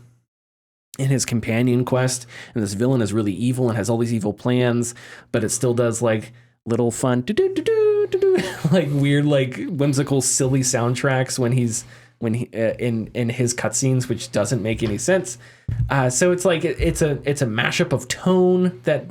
companion quest, and this villain is really evil and has all these evil plans, but it still does like little fun like weird, like whimsical, silly soundtracks when he in his cutscenes, which doesn't make any sense. So it's like it's a mashup of tone that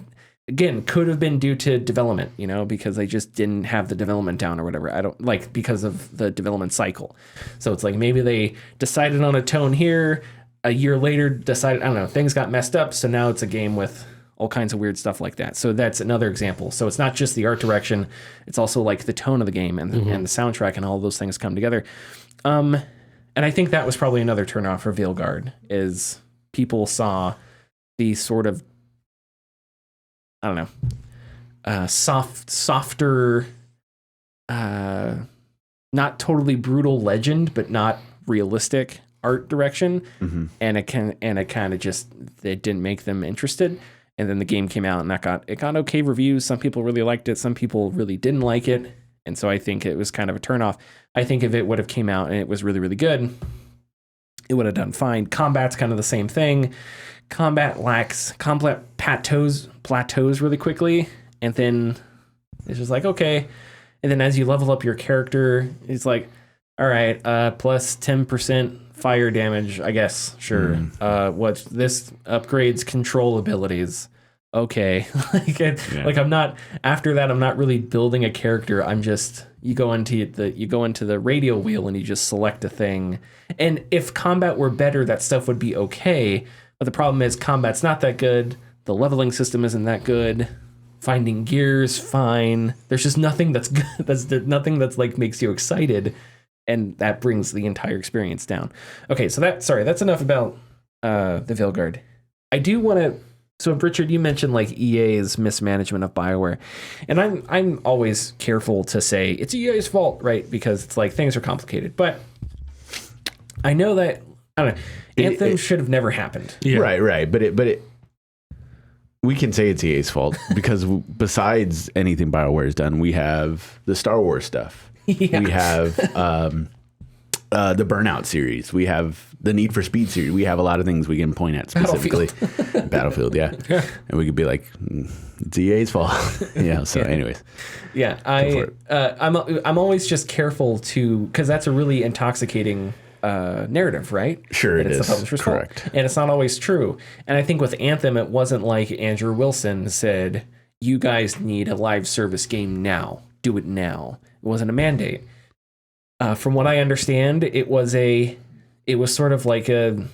again could have been due to development, because they just didn't have the development down or whatever. I don't like because of the development cycle. So it's like maybe they decided on a tone here. A year later decided, I don't know, things got messed up. So now it's a game with all kinds of weird stuff like that. So that's another example. So it's not just the art direction. It's also like the tone of the game and the soundtrack and all those things come together. And I think that was probably another turnoff for Veilguard is people saw the sort of, I don't know, softer, not totally brutal legend, but not realistic art direction, and it kind of just it didn't make them interested. And then the game came out and it got okay reviews. Some people really liked it, some people really didn't like it, and so I think it was kind of a turnoff. I think if it would have came out and it was really, really good, it would have done fine. Combat's kind of the same thing. Combat plateaus really quickly, and then it's just like okay. And then as you level up your character, it's like, all right, plus 10% fire damage, I guess. Sure. What this upgrades control abilities. Okay. Like I'm not after that. I'm not really building a character. I'm just you go into the radio wheel and you just select a thing. And if combat were better, that stuff would be okay. But the problem is combat's not that good. The leveling system isn't that good. Finding gear's fine. There's just nothing that's good. That's nothing that's like makes you excited. And that brings the entire experience down. Okay, so that's enough about the Veilguard. I do want to. So, Richard, you mentioned like EA's mismanagement of BioWare, and I'm always careful to say it's EA's fault, right? Because it's like things are complicated. But I know that I don't know. Anthem should have never happened. Yeah. Right. But we can say it's EA's fault because besides anything BioWare has done, we have the Star Wars stuff. Yeah. We have the Burnout series. We have the Need for Speed series. We have a lot of things we can point at specifically. Battlefield, yeah. And we could be like, it's EA's fault. Yeah. So, anyways. Yeah, I'm always just careful to because that's a really intoxicating narrative, right? Sure, that it it's is. the publisher's Correct. fault. And it's not always true. And I think with Anthem, it wasn't like Andrew Wilson said, you guys need a live service game now. Do it now. It wasn't a mandate. From what I understand, it was sort of like a,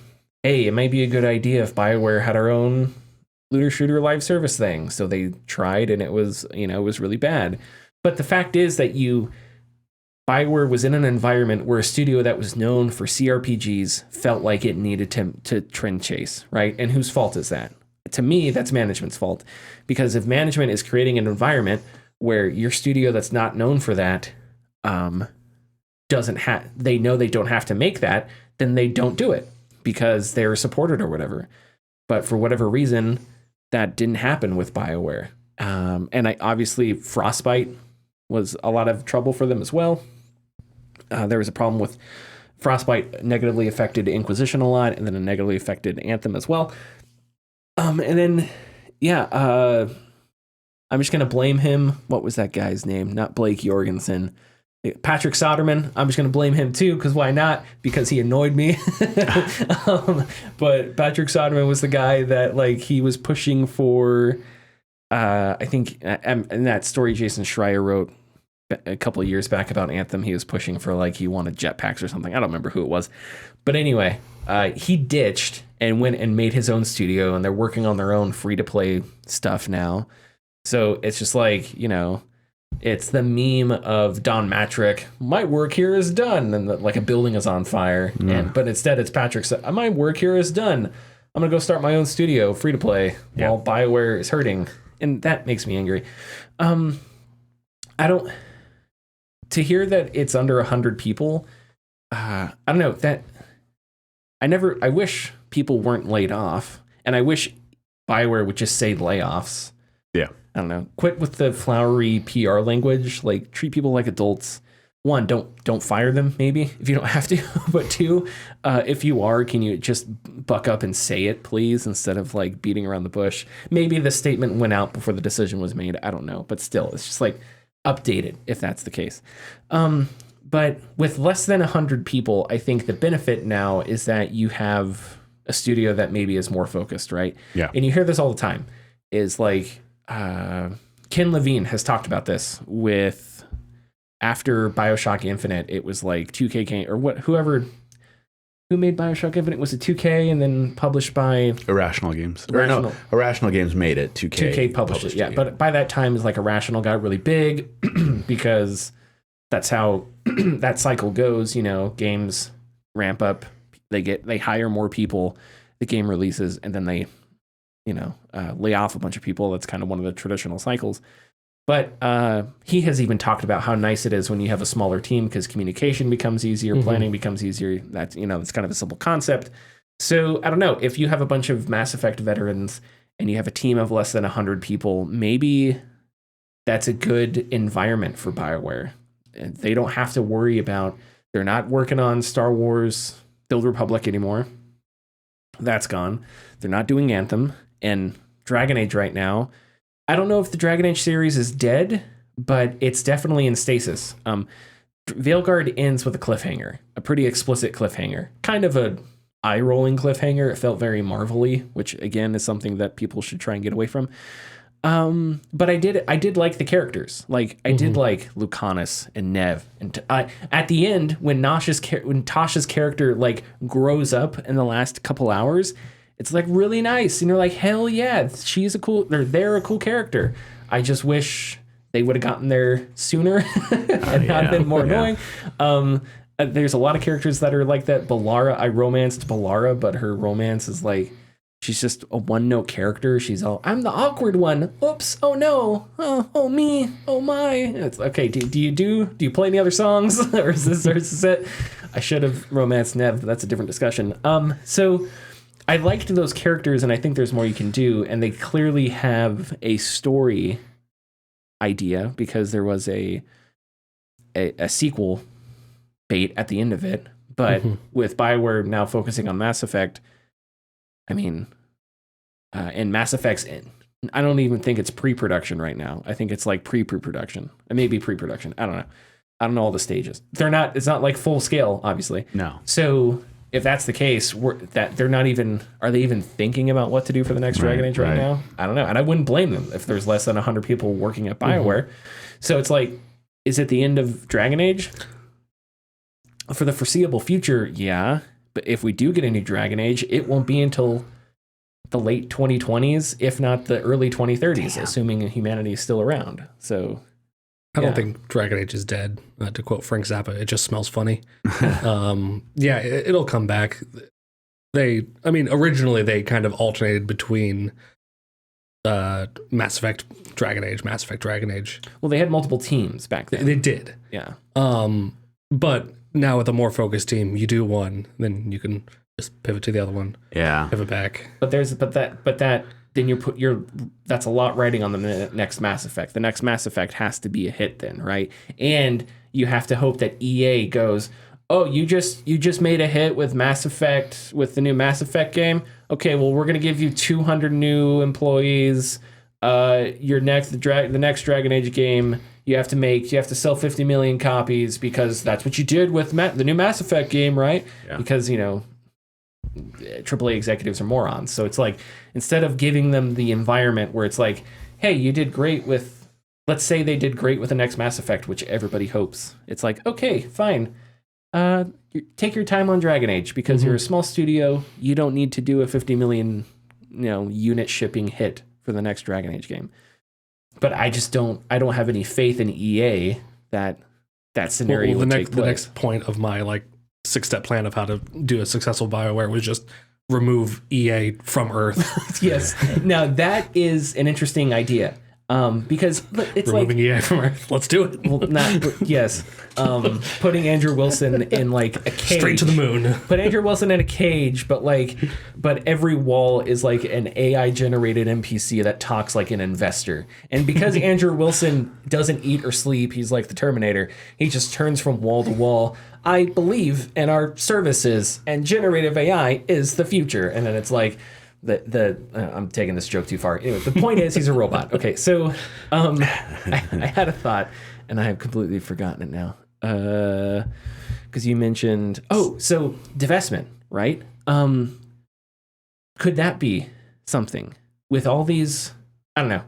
hey, it might be a good idea if BioWare had our own looter shooter live service thing. So they tried, and it was really bad. But the fact is that BioWare was in an environment where a studio that was known for CRPGs felt like it needed to trend chase, right? And whose fault is that? To me, that's management's fault. Because if management is creating an environment where your studio that's not known for that they know they don't have to make that, then they don't do it because they're supported or whatever. But for whatever reason, that didn't happen with BioWare. And obviously Frostbite was a lot of trouble for them as well. There was a problem with Frostbite negatively affected Inquisition a lot, and then it negatively affected Anthem as well. I'm just going to blame him. What was that guy's name? Not Blake Jorgensen. Patrick Soderman. I'm just going to blame him too, because why not? Because he annoyed me. But Patrick Soderman was the guy that he was pushing for, I think, in that story Jason Schreier wrote a couple of years back about Anthem, he was pushing for he wanted jetpacks or something. I don't remember who it was. But anyway, he ditched and went and made his own studio, and they're working on their own free-to-play stuff now. So it's just it's the meme of Don Matrick, my work here is done, and a building is on fire. But instead it's Patrick said, my work here is done. I'm going to go start my own studio, free to play, while BioWare is hurting. And that makes me angry. To hear that it's under 100 people, I don't know, I wish people weren't laid off, and I wish BioWare would just say layoffs. Yeah. I don't know. Quit with the flowery PR language. Treat people like adults. One, don't fire them, maybe, if you don't have to. But two, if you are, can you just buck up and say it, please, instead of beating around the bush? Maybe the statement went out before the decision was made. I don't know. But still, it's just update it if that's the case. But with less than 100 people, I think the benefit now is that you have a studio that maybe is more focused, right? Yeah. And you hear this all the time, is Ken Levine has talked about this with after BioShock Infinite. It was 2K game, or who made BioShock Infinite? Was it 2K and then published by Irrational Games? Irrational. No, Irrational Games made it. 2K published it. Yeah, but by that time, Irrational got really big because that's how that cycle goes. Games ramp up, they hire more people, the game releases, and then they lay off a bunch of people. That's kind of one of the traditional cycles. But he has even talked about how nice it is when you have a smaller team because communication becomes easier, planning becomes easier. That's it's kind of a simple concept. So I don't know, if you have a bunch of Mass Effect veterans and you have a team of less than 100 people, maybe that's a good environment for BioWare. They don't have to worry about, they're not working on Star Wars The Old Republic anymore. That's gone. They're not doing Anthem. And Dragon Age right now, I don't know if the Dragon Age series is dead, but it's definitely in stasis. Veilguard ends with a cliffhanger, a pretty explicit cliffhanger, kind of a eye-rolling cliffhanger. It felt very Marvel-y, which again is something that people should try and get away from. But I did like the characters. I did like Lucanus and Nev, and at the end when Tasha's character grows up in the last couple hours, it's really nice, and you're hell yeah, they're a cool character. I just wish they would have gotten there sooner and not been more annoying. There's a lot of characters that are like that. Ballara, I romanced Ballara, but her romance is she's just a one-note character. She's all, I'm the awkward one. Oops. Oh no. Oh me. Oh my. It's okay. Do you play any other songs, or is this it? I should have romanced Nev, but that's a different discussion. So I liked those characters, and I think there's more you can do. And they clearly have a story idea because there was a sequel bait at the end of it. But with BioWare now focusing on Mass Effect, I mean, and Mass Effect's I don't even think it's pre-production right now. I think it's pre-production. Maybe pre-production. I don't know. I don't know all the stages. It's not like full scale, obviously. No. So if that's the case, are they even thinking about what to do for the next Dragon Age right now? I don't know. And I wouldn't blame them if there's less than 100 people working at BioWare. So it's like, is it the end of Dragon Age? For the foreseeable future, yeah. But if we do get a new Dragon Age, it won't be until the late 2020s, if not the early 2030s, assuming humanity is still around. So I don't think Dragon Age is dead. To quote Frank Zappa, it just smells funny. It'll come back. Originally they kind of alternated between Mass Effect, Dragon Age, Mass Effect, Dragon Age. Well, they had multiple teams back then. They did. Yeah. But now with a more focused team, you do one, then you can just pivot to the other one. Yeah. Pivot back. That's a lot riding on the next Mass Effect. The next Mass Effect has to be a hit then, right? And you have to hope that EA goes, oh, you just made a hit with Mass Effect, with the new Mass Effect game. Okay, well, we're gonna give you 200 new employees. The next Dragon Age game, you have to sell 50 million copies because that's what you did with the new Mass Effect game, right? Yeah. Because AAA executives are morons. So it's like, instead of giving them the environment where it's like, hey, you did great with, let's say they did great with the next Mass Effect, which everybody hopes. It's like, okay, fine. Take your time on Dragon Age because you're a small studio. You don't need to do a 50 million, unit shipping hit for the next Dragon Age game. But I don't have any faith in EA that scenario would take place. The next point of my 6-step plan of how to do a successful BioWare was just remove EA from Earth. Yes. Now that is an interesting idea. Because it's removing EA from Earth. Let's do it. Well, yes. Putting Andrew Wilson in a cage. Straight to the moon. Put Andrew Wilson in a cage, but every wall is an AI generated NPC that talks like an investor. And because Andrew Wilson doesn't eat or sleep, he's like the Terminator. He just turns from wall to wall. I believe in our services, and generative AI is the future. And then it's like, I'm taking this joke too far. Anyway, the point is he's a robot. Okay, so I had a thought and I have completely forgotten it now. Because you mentioned so divestment, right? Could that be something with all these? I don't know.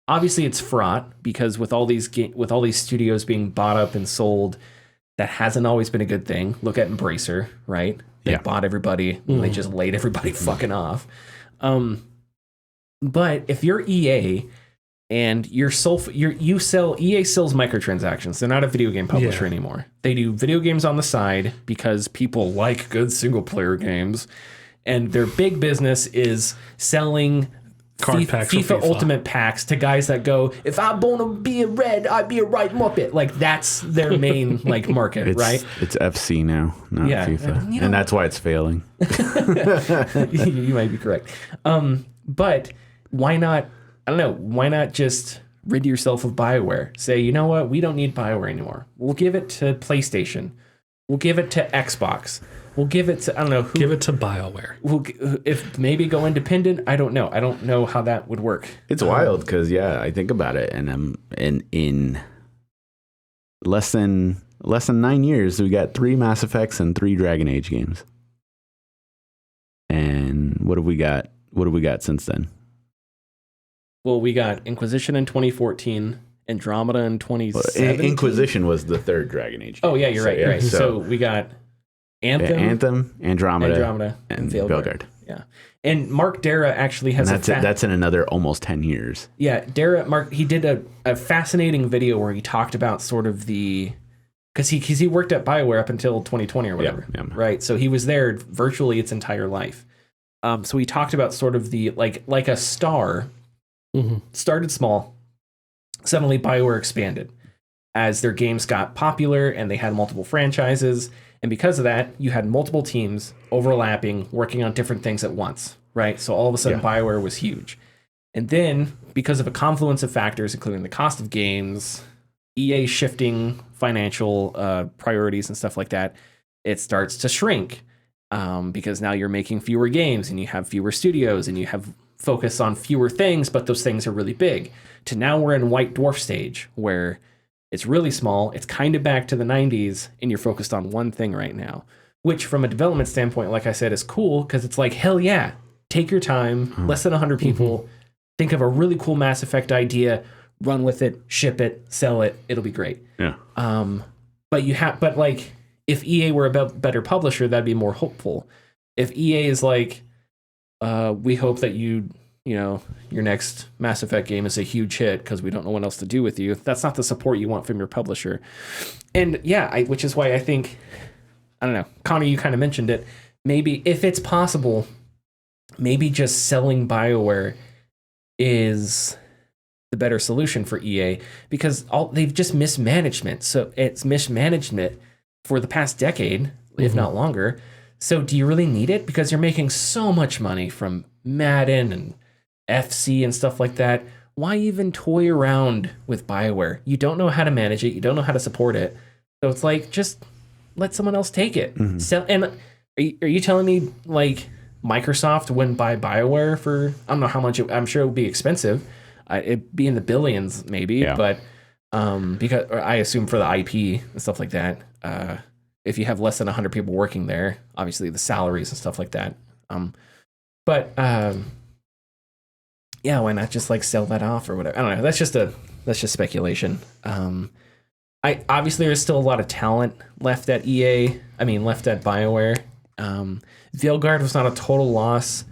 Obviously, it's fraught because with all these studios being bought up and sold, that hasn't always been a good thing. Look at Embracer, right? They bought everybody and they just laid everybody fucking off. But if you're EA and EA sells microtransactions, they're not a video game publisher anymore. They do video games on the side because people like good single player games, and their big business is selling FIFA Ultimate packs to guys that go, if I want to be a red, I'd be a right Muppet. That's their main market, right? It's FC now, not FIFA. And that's why it's failing. You might be correct. But why not, I don't know, why not just rid yourself of BioWare? Say, you know what, we don't need BioWare anymore. We'll give it to PlayStation. We'll give it to Xbox. We'll give it to, I don't know who. Give it to BioWare. If maybe go independent, I don't know. I don't know how that would work. It's wild because I think about it, and in less than 9 years, we got 3 Mass Effects and 3 Dragon Age games. And what have we got? What have we got since then? Well, we got Inquisition in 2014, Andromeda in 2017. Inquisition was the 3rd Dragon Age game. Oh yeah, you're right. You're right. So we got Anthem, Andromeda, and Veilguard. Yeah, and Mark Dara actually has that's in another almost 10 years. Yeah, Mark, he did a fascinating video where he talked about sort of because he worked at BioWare up until 2020 or whatever, right? So he was there virtually its entire life. So he talked about sort of the like a star started small, suddenly BioWare expanded as their games got popular and they had multiple franchises. And because of that, you had multiple teams overlapping, working on different things at once, right? So all of a sudden, BioWare was huge. And then, because of a confluence of factors, including the cost of games, EA shifting financial priorities and stuff like that, it starts to shrink because now you're making fewer games and you have fewer studios and you have focus on fewer things, but those things are really big. To now we're in White Dwarf stage where It's really small. It's kind of back to the 90s, and you're focused on one thing right now, which from a development standpoint, like I said, is cool because it's like, hell yeah, take your time, less than 100 people, think of a really cool Mass Effect idea, run with it, ship it, sell it, it'll be great. Yeah. But like if EA were a better publisher, that'd be more hopeful. If EA is like, we hope that your next Mass Effect game is a huge hit because we don't know what else to do with you. That's not the support you want from your publisher. And yeah, which is why I think, I don't know, Connor, you kind of mentioned it. Maybe if it's possible, maybe just selling BioWare is the better solution for EA because they've just mismanagement. So it's mismanagement for the past decade, if not longer. So do you really need it? Because you're making so much money from Madden and FC and stuff like that. Why even toy around with BioWare? You don't know how to manage it. You don't know how to support it. So it's like, just let someone else take it. And are you telling me like Microsoft wouldn't buy BioWare for, I don't know how much, I'm sure it would be expensive. It'd be in the billions maybe, but because I assume for the IP and stuff like that, if you have less than 100 people working there, obviously the salaries and stuff like that. Yeah, why not just like sell that off or whatever? I don't know. That's just speculation. Obviously there's still a lot of talent left at left at BioWare. Veilguard was not a total loss.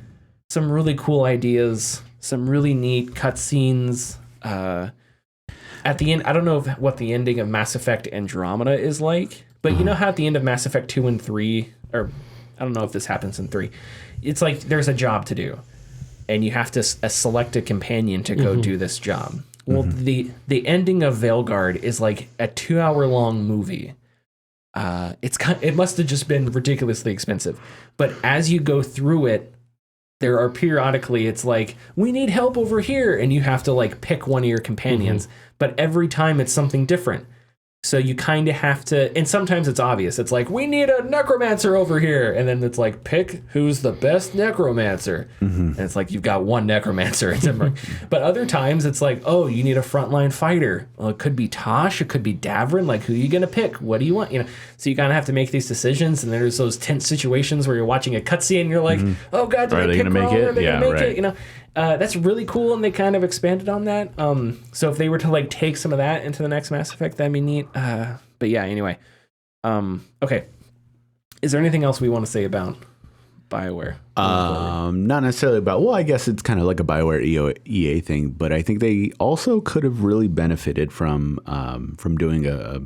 Some really cool ideas, some really neat cutscenes. At the end, I don't know what the ending of Mass Effect Andromeda is like, but you know how at the end of Mass Effect 2 and 3, or I don't know if this happens in 3, it's like there's a job to do, and you have to select a companion to go do this job. Well, the ending of Veilguard is like a 2-hour-long movie. It must have just been ridiculously expensive, but as you go through it, there are periodically, it's like, we need help over here, and you have to like pick one of your companions, but every time it's something different. So you kind of have to, and sometimes it's obvious. It's like, we need a necromancer over here. And then it's like, pick who's the best necromancer. And it's like, you've got one necromancer. But other times it's like, oh, you need a frontline fighter. Well, it could be Tosh. It could be Davrin. Like, who are you going to pick? What do you want? So you kind of have to make these decisions. And there's those tense situations where you're watching a cutscene and you're like, oh, God, did I pick wrong? Are they going to make it? That's really cool, and they kind of expanded on that. So if they were to like take some of that into the next Mass Effect, that'd be neat. But yeah, anyway. Okay. Is there anything else we want to say about BioWare? Not necessarily about, well, I guess it's kind of like a BioWare EA thing, but I think they also could have really benefited from doing a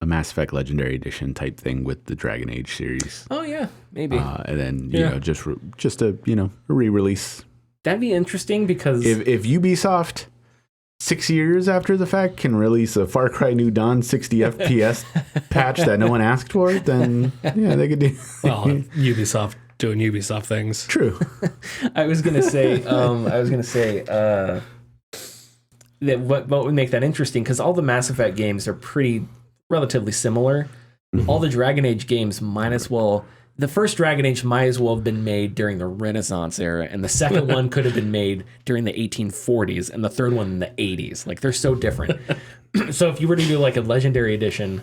Mass Effect Legendary Edition type thing with the Dragon Age series. Oh yeah, maybe. And then you know just a re-release. That'd be interesting because if Ubisoft 6 years after the fact can release a Far Cry New Dawn 60 FPS patch that no one asked for, then yeah, they could do. Well, Ubisoft doing Ubisoft things. True. I was gonna say that what would make that interesting, because all the Mass Effect games are pretty relatively similar. All the Dragon Age games might as well. The first Dragon Age might as well have been made during the Renaissance era, and the second one could have been made during the 1840s, and the third one in the 80s. Like, they're so different. So if you were to do like a Legendary Edition,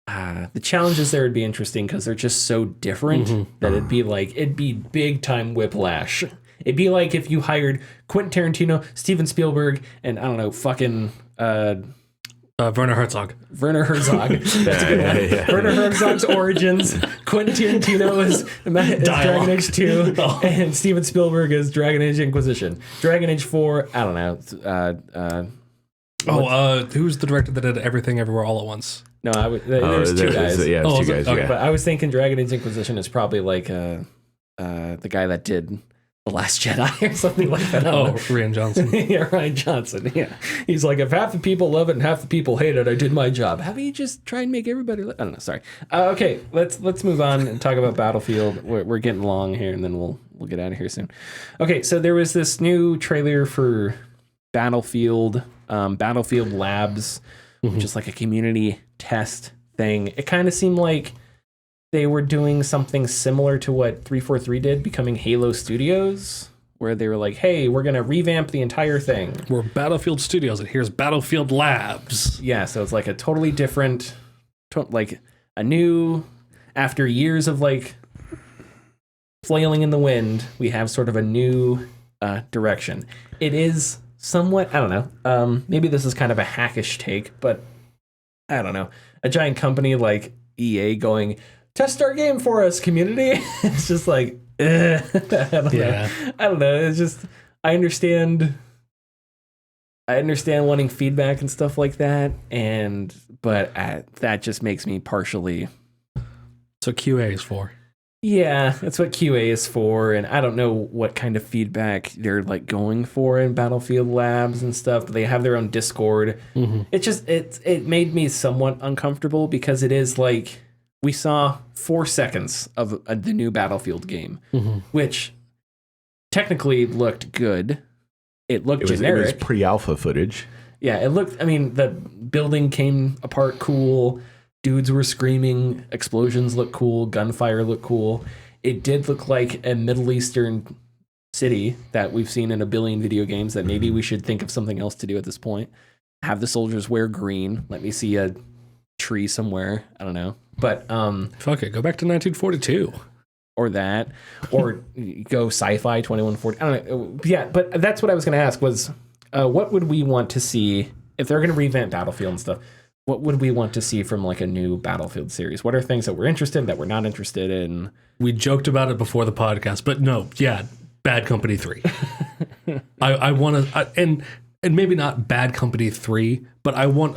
the challenges there would be interesting because they're just so different that it'd be big time whiplash. It'd be like if you hired Quentin Tarantino, Steven Spielberg, and I don't know, fucking Werner Herzog. Werner Herzog. That's a good one. Yeah. Werner Herzog's origins. Quentin Tarantino is Dragon Age 2, and Steven Spielberg is Dragon Age Inquisition. Dragon Age 4, I don't know. Who's the director that did Everything Everywhere All at Once? No, there's two guys. Yeah, there's two guys. Okay, but I was thinking Dragon Age Inquisition is probably like the guy that did The Last Jedi or something like that. Rian Johnson. Yeah, Rian Johnson. Yeah, he's like, if half the people love it and half the people hate it, I did my job. How about you just try and make everybody? I don't know. Sorry. Okay, let's move on and talk about Battlefield. We're getting long here, and then we'll get out of here soon. Okay, so there was this new trailer for Battlefield, Battlefield Labs, which is like a community test thing. It kind of seemed like they were doing something similar to what 343 did, becoming Halo Studios, where they were like, hey, we're going to revamp the entire thing. We're Battlefield Studios, and here's Battlefield Labs. Yeah, so it's like a totally different, like a new, after years of like flailing in the wind, we have sort of a new direction. It is somewhat, I don't know, maybe this is kind of a hackish take, but I don't know. A giant company like EA going, test our game for us, community. It's just like, I don't know. I don't know. It's just, I understand wanting feedback and stuff like that, but that just makes me partially. So QA is for. Yeah, that's what QA is for, and I don't know what kind of feedback they're like going for in Battlefield Labs and stuff. But they have their own Discord. Mm-hmm. It made me somewhat uncomfortable because it is like we saw 4 seconds of the new Battlefield game, which technically looked good. It looked generic. It was pre-alpha footage. Yeah, it looked. I mean, the building came apart cool. Dudes were screaming, explosions looked cool, gunfire looked cool. It did look like a Middle Eastern city that we've seen in a billion video games that maybe we should think of something else to do at this point. Have the soldiers wear green. Let me see a tree somewhere. I don't know. But fuck it, go back to 1942. Or that. Or go sci-fi 2140. I don't know. Yeah, but that's what I was going to ask was what would we want to see if they're going to revamp Battlefield and stuff? What would we want to see from like a new Battlefield series? What are things that we're interested in, that we're not interested in? We joked about it before the podcast, but no, yeah, Bad Company 3. I want to, and maybe not Bad Company 3, but I want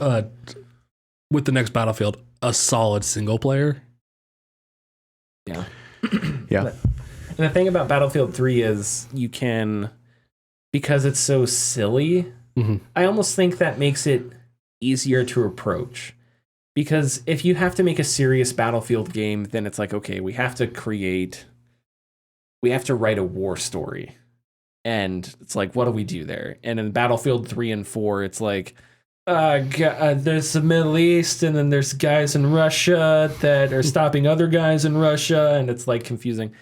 with the next Battlefield, a solid single player. Yeah. Yeah. And the thing about Battlefield 3 is you can, because it's so silly, I almost think that makes it easier to approach, because if you have to make a serious Battlefield game, then it's like, okay, we have to write a war story, and it's like, what do we do there? And in Battlefield 3 and 4, it's like there's the Middle East, and then there's guys in Russia that are stopping other guys in Russia, and it's like confusing.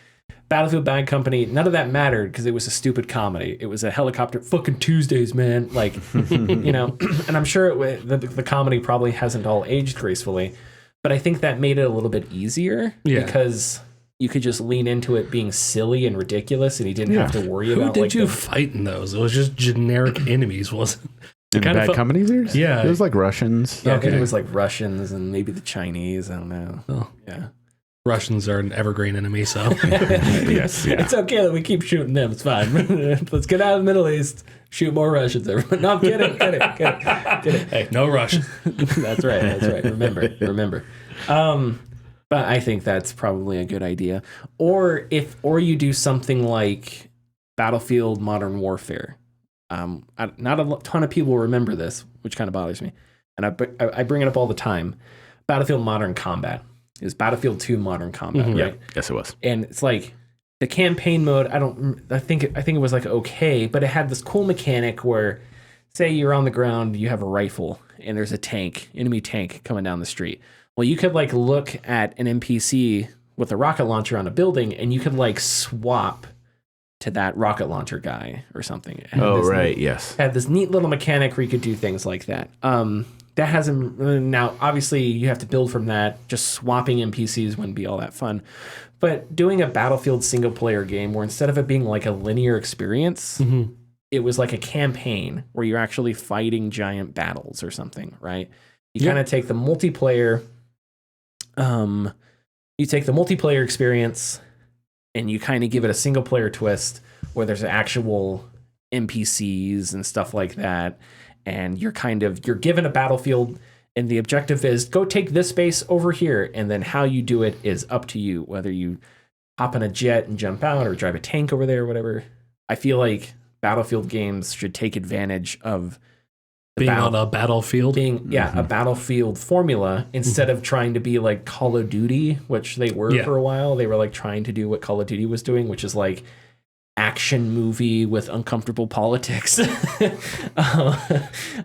Battlefield Bad Company, none of that mattered because it was a stupid comedy. It was a helicopter fucking Tuesdays, man. Like, you know, and I'm sure the comedy probably hasn't all aged gracefully, but I think that made it a little bit easier because you could just lean into it being silly and ridiculous, and you didn't have to worry about. Who did you fight in those? It was just generic enemies, wasn't it? In Bad Company series? Yeah. It was like Russians. Yeah, okay. It was like Russians and maybe the Chinese. I don't know. Oh. Yeah. Russians are an evergreen enemy, so yes, yeah. It's okay that we keep shooting them. It's fine. Let's get out of the Middle East. Shoot more Russians. Everyone. No, I'm kidding. Kidding. Hey, no Russians. That's right. Remember. But I think that's probably a good idea. Or you do something like Battlefield Modern Warfare. Not a ton of people remember this, which kind of bothers me, and I bring it up all the time. Battlefield Modern Combat. It was Battlefield 2 Modern Combat, right? Yeah. Yes, it was. And it's like the campaign mode. I think it was like okay, but it had this cool mechanic where, say you're on the ground, you have a rifle, and there's a enemy tank coming down the street. Well, you could like look at an NPC with a rocket launcher on a building, and you could like swap to that rocket launcher guy or something. Yes. Had this neat little mechanic where you could do things like that. That hasn't, now obviously you have to build from that. Just swapping NPCs wouldn't be all that fun, but doing a Battlefield single player game where instead of it being like a linear experience, it was like a campaign where you're actually fighting giant battles or something, right? You kind of take the multiplayer, experience and you kind of give it a single player twist where there's actual NPCs and stuff like that. And you're given a battlefield, and the objective is go take this base over here, and then how you do it is up to you, whether you hop in a jet and jump out or drive a tank over there or whatever. I feel like Battlefield games should take advantage of being on a battlefield. A battlefield formula instead of trying to be like Call of Duty, which they were for a while. They were like trying to do what Call of Duty was doing, which is like action movie with uncomfortable politics. So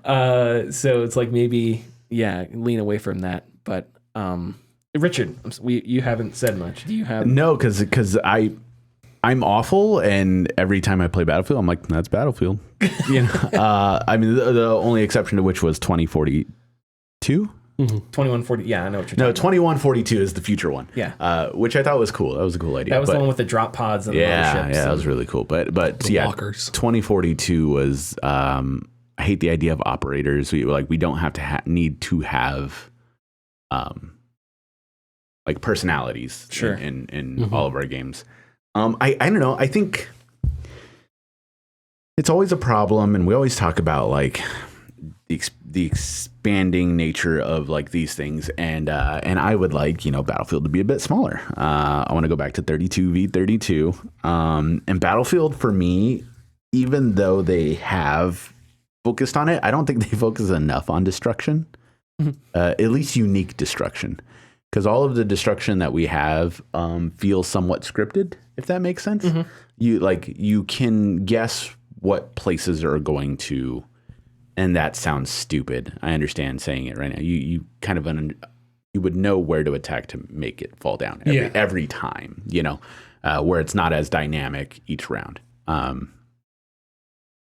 it's like maybe lean away from that. But Richard, you haven't said much. Do you have? No, because I'm awful, and every time I play Battlefield, I'm like, that's Battlefield. I mean, the only exception to which was 2042. 2140. Yeah, I know what you're talking No, about. 2142 is the future one. Yeah. Which I thought was cool. That was a cool idea. That was the one with the drop pods and the motherships. Yeah, that was really cool. But yeah, walkers. 2042 was. I hate the idea of operators. We don't have to need to have, like personalities. Sure. In all of our games. I don't know. I think it's always a problem, and we always talk about like the expanding nature of like these things, and I would like Battlefield to be a bit smaller. I want to go back to 32v32, and Battlefield for me, even though they have focused on it, I don't think they focus enough on destruction, at least unique destruction, because all of the destruction that we have feels somewhat scripted, if that makes sense. You can guess what places are going to. And that sounds stupid. I understand saying it right now. You kind of you would know where to attack to make it fall down every time. Where it's not as dynamic each round. I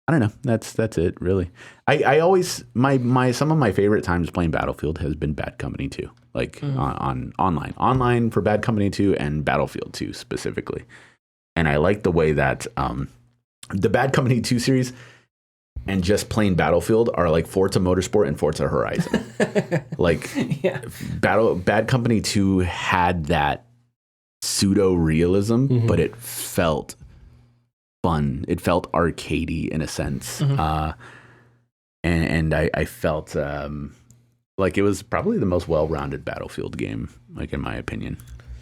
don't know. That's it really. I always some of my favorite times playing Battlefield has been Bad Company 2, like on online for Bad Company 2 and Battlefield 2 specifically. And I like the way that the Bad Company 2 series and just plain Battlefield are like Forza Motorsport and Forza Horizon. Bad Company 2 had that pseudo realism, but it felt fun. It felt arcadey in a sense. And I felt like it was probably the most well-rounded Battlefield game, like in my opinion.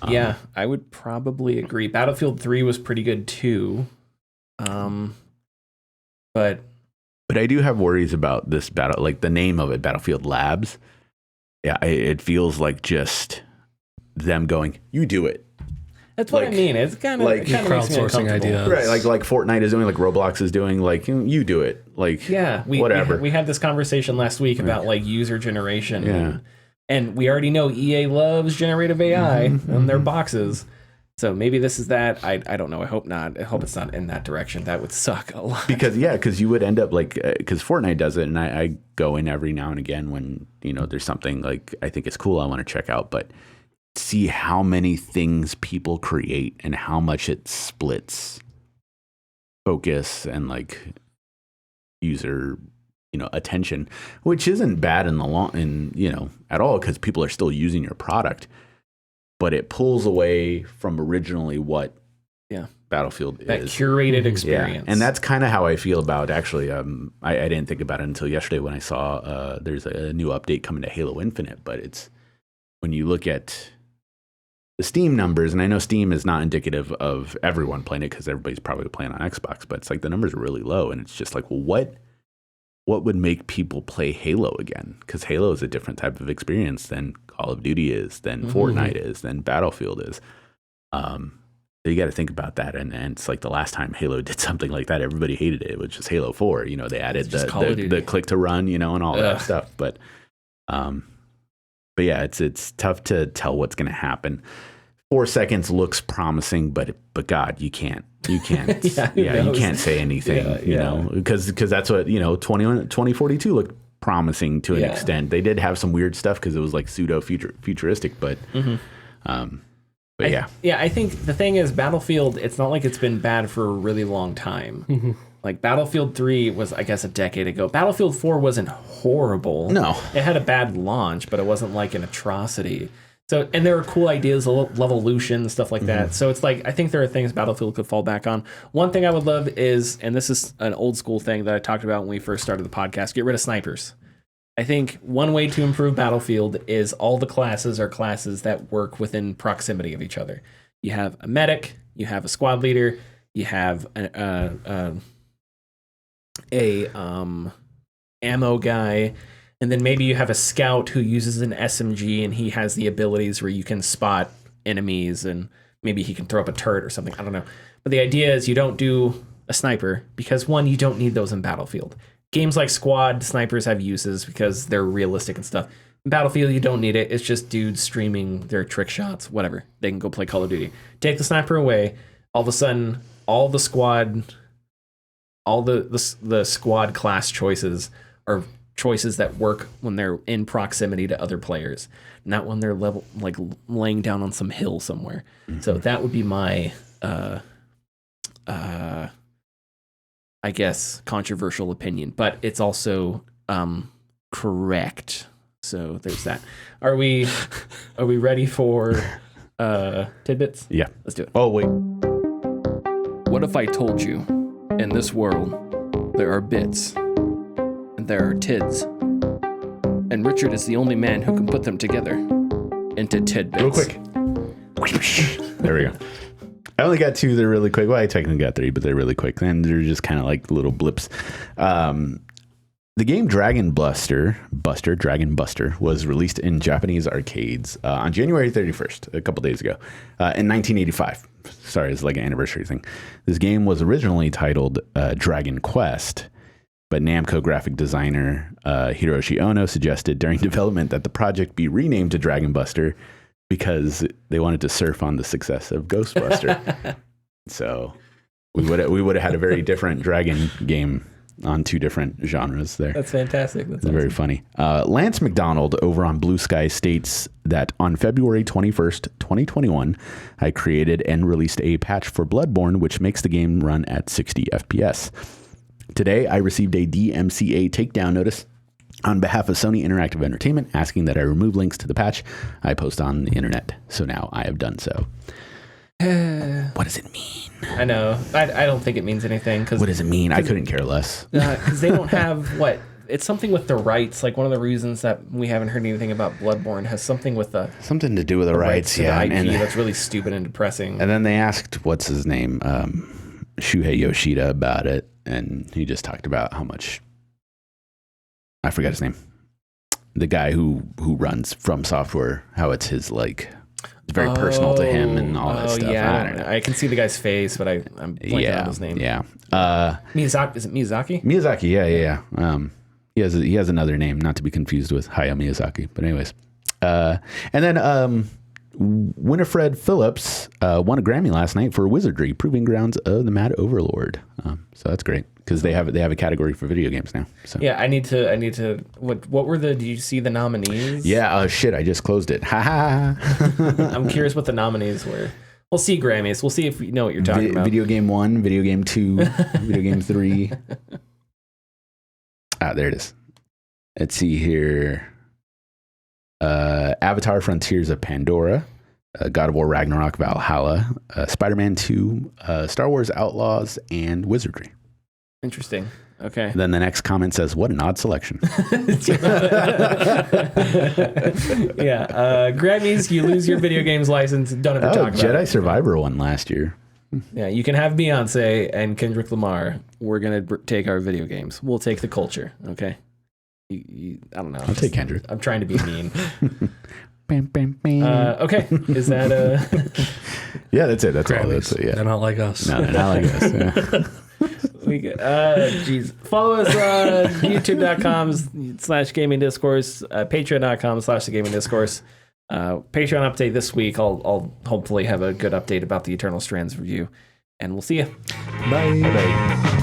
Yeah, I would probably agree. Battlefield 3 was pretty good too. But I do have worries about this battle, like the name of it, Battlefield Labs. Yeah, it feels like just them going, you do it. That's what I mean. It's kind of like crowdsourcing ideas, right? Like Fortnite is doing, like Roblox is doing. Like you do it. Like whatever. We had this conversation last week about like user generation. And we already know EA loves generative AI on their boxes. So maybe this is that. I don't know. I hope not. I hope it's not in that direction. That would suck a lot. Because you would end up like, because Fortnite does it, and I go in every now and again when there's something like I think it's cool I want to check out, but see how many things people create and how much it splits focus and like user attention, which isn't bad in the long at all, because people are still using your product. But it pulls away from originally what Battlefield that is. Curated experience. Yeah. And that's kind of how I feel about actually. I didn't think about it until yesterday when I saw there's a new update coming to Halo Infinite. But it's when you look at the Steam numbers, and I know Steam is not indicative of everyone playing it because everybody's probably playing on Xbox, but it's like the numbers are really low. And it's just like, well, what would make people play Halo again? Because Halo is a different type of experience than Call of Duty is, than Fortnite is, than Battlefield is. So you got to think about that. And it's like the last time Halo did something like that, everybody hated it, which is Halo 4. They added the click to run, and all that stuff. But yeah, it's tough to tell what's going to happen. 4 seconds looks promising, but God, you can't you can't say anything, because that's what 2042 looked promising to an extent. They did have some weird stuff because it was like pseudo futuristic, but I think the thing is Battlefield, it's not like it's been bad for a really long time. Like Battlefield 3 was, I guess, a decade ago. Battlefield 4 wasn't horrible. No, it had a bad launch, but it wasn't like an atrocity. So, and there are cool ideas, Levolution, stuff like that. So it's like, I think there are things Battlefield could fall back on. One thing I would love is, and this is an old school thing that I talked about when we first started the podcast, get rid of snipers. I think one way to improve Battlefield is all the classes are classes that work within proximity of each other. You have a medic, you have a squad leader, you have a ammo guy, and then maybe you have a scout who uses an SMG and he has the abilities where you can spot enemies and maybe he can throw up a turret or something. I don't know. But the idea is you don't do a sniper because, one, you don't need those in Battlefield. Games like Squad, snipers have uses because they're realistic and stuff. In Battlefield, you don't need it. It's just dudes streaming their trick shots, whatever. They can go play Call of Duty. Take the sniper away. all of a sudden, all the squad class choices are choices that work when they're in proximity to other players, not when they're laying down on some hill somewhere. So that would be my I guess controversial opinion, but it's also correct. So there's that. Are we ready for tidbits? Yeah. Let's do it. Oh, wait. What if I told you in this world there are bits and there are tids, and Richard is the only man who can put them together into tidbits? Real quick. There we go. I only got 2. They're really quick. Well, I technically got 3, but they're really quick. And they're just kind of like little blips. The game Dragon Buster was released in Japanese arcades on January 31st, a couple days ago, in 1985. Sorry, it's like an anniversary thing. This game was originally titled Dragon Quest, but Namco graphic designer Hiroshi Ono suggested during development that the project be renamed to Dragon Buster because they wanted to surf on the success of Ghostbuster. So we would have had a very different dragon game on 2 different genres there. That's fantastic. That's awesome. Very funny. Lance McDonald over on Blue Sky states that on February 21st, 2021, I created and released a patch for Bloodborne, which makes the game run at 60 FPS. Today, I received a DMCA takedown notice on behalf of Sony Interactive Entertainment asking that I remove links to the patch I post on the internet. So now I have done so. What does it mean? I know. I don't think it means anything. What does it mean? I couldn't care less. Because they don't have it's something with the rights. Like one of the reasons that we haven't heard anything about Bloodborne has something with something to do with the rights. To yeah, the IP. That's really stupid and depressing. And then they asked what's his name, Shuhei Yoshida, about it, and he just talked about how much. I forgot his name. The guy who runs From Software, how it's his it's very personal to him and all that stuff. Yeah, I don't know. I can see the guy's face, but I'm blanking on his name. Yeah. Miyazaki, is it Miyazaki? Miyazaki, yeah. He has another name, not to be confused with Hayao Miyazaki. But anyways, and then Winifred Phillips won a Grammy last night for Wizardry, Proving Grounds of the Mad Overlord. So that's great because they have a category for video games now. So. Yeah, I need to. What were did you see the nominees? Yeah. Shit, I just closed it. Ha ha. I'm curious what the nominees were. We'll see Grammys. We'll see if we know what you're talking about. Video game 1, video game 2, video game 3. There it is. Let's see here. Avatar: Frontiers of Pandora, God of War: Ragnarok Valhalla, Spider-Man 2, Star Wars Outlaws, and Wizardry. Interesting. Okay. Then the next comment says, "What an odd selection." Yeah. Grammys, you lose your video games license. Don't ever talk about Jedi it. Survivor won last year. Yeah, you can have Beyonce and Kendrick Lamar. We're gonna take our video games. We'll take the culture. Okay. I don't know. I'll take Kendrick. I'm trying to be mean. Bam, bam, bam. Okay. Is that Yeah, that's it. That's all. Grammys. That's it. Yeah. They're not like us. No, they're not like us. Yeah. Geez. Follow us youtube.com/gaming discourse, patreon.com/gaming discourse. Patreon update this week. I'll hopefully have a good update about the Eternal Strands review, and we'll see you. Bye. Bye.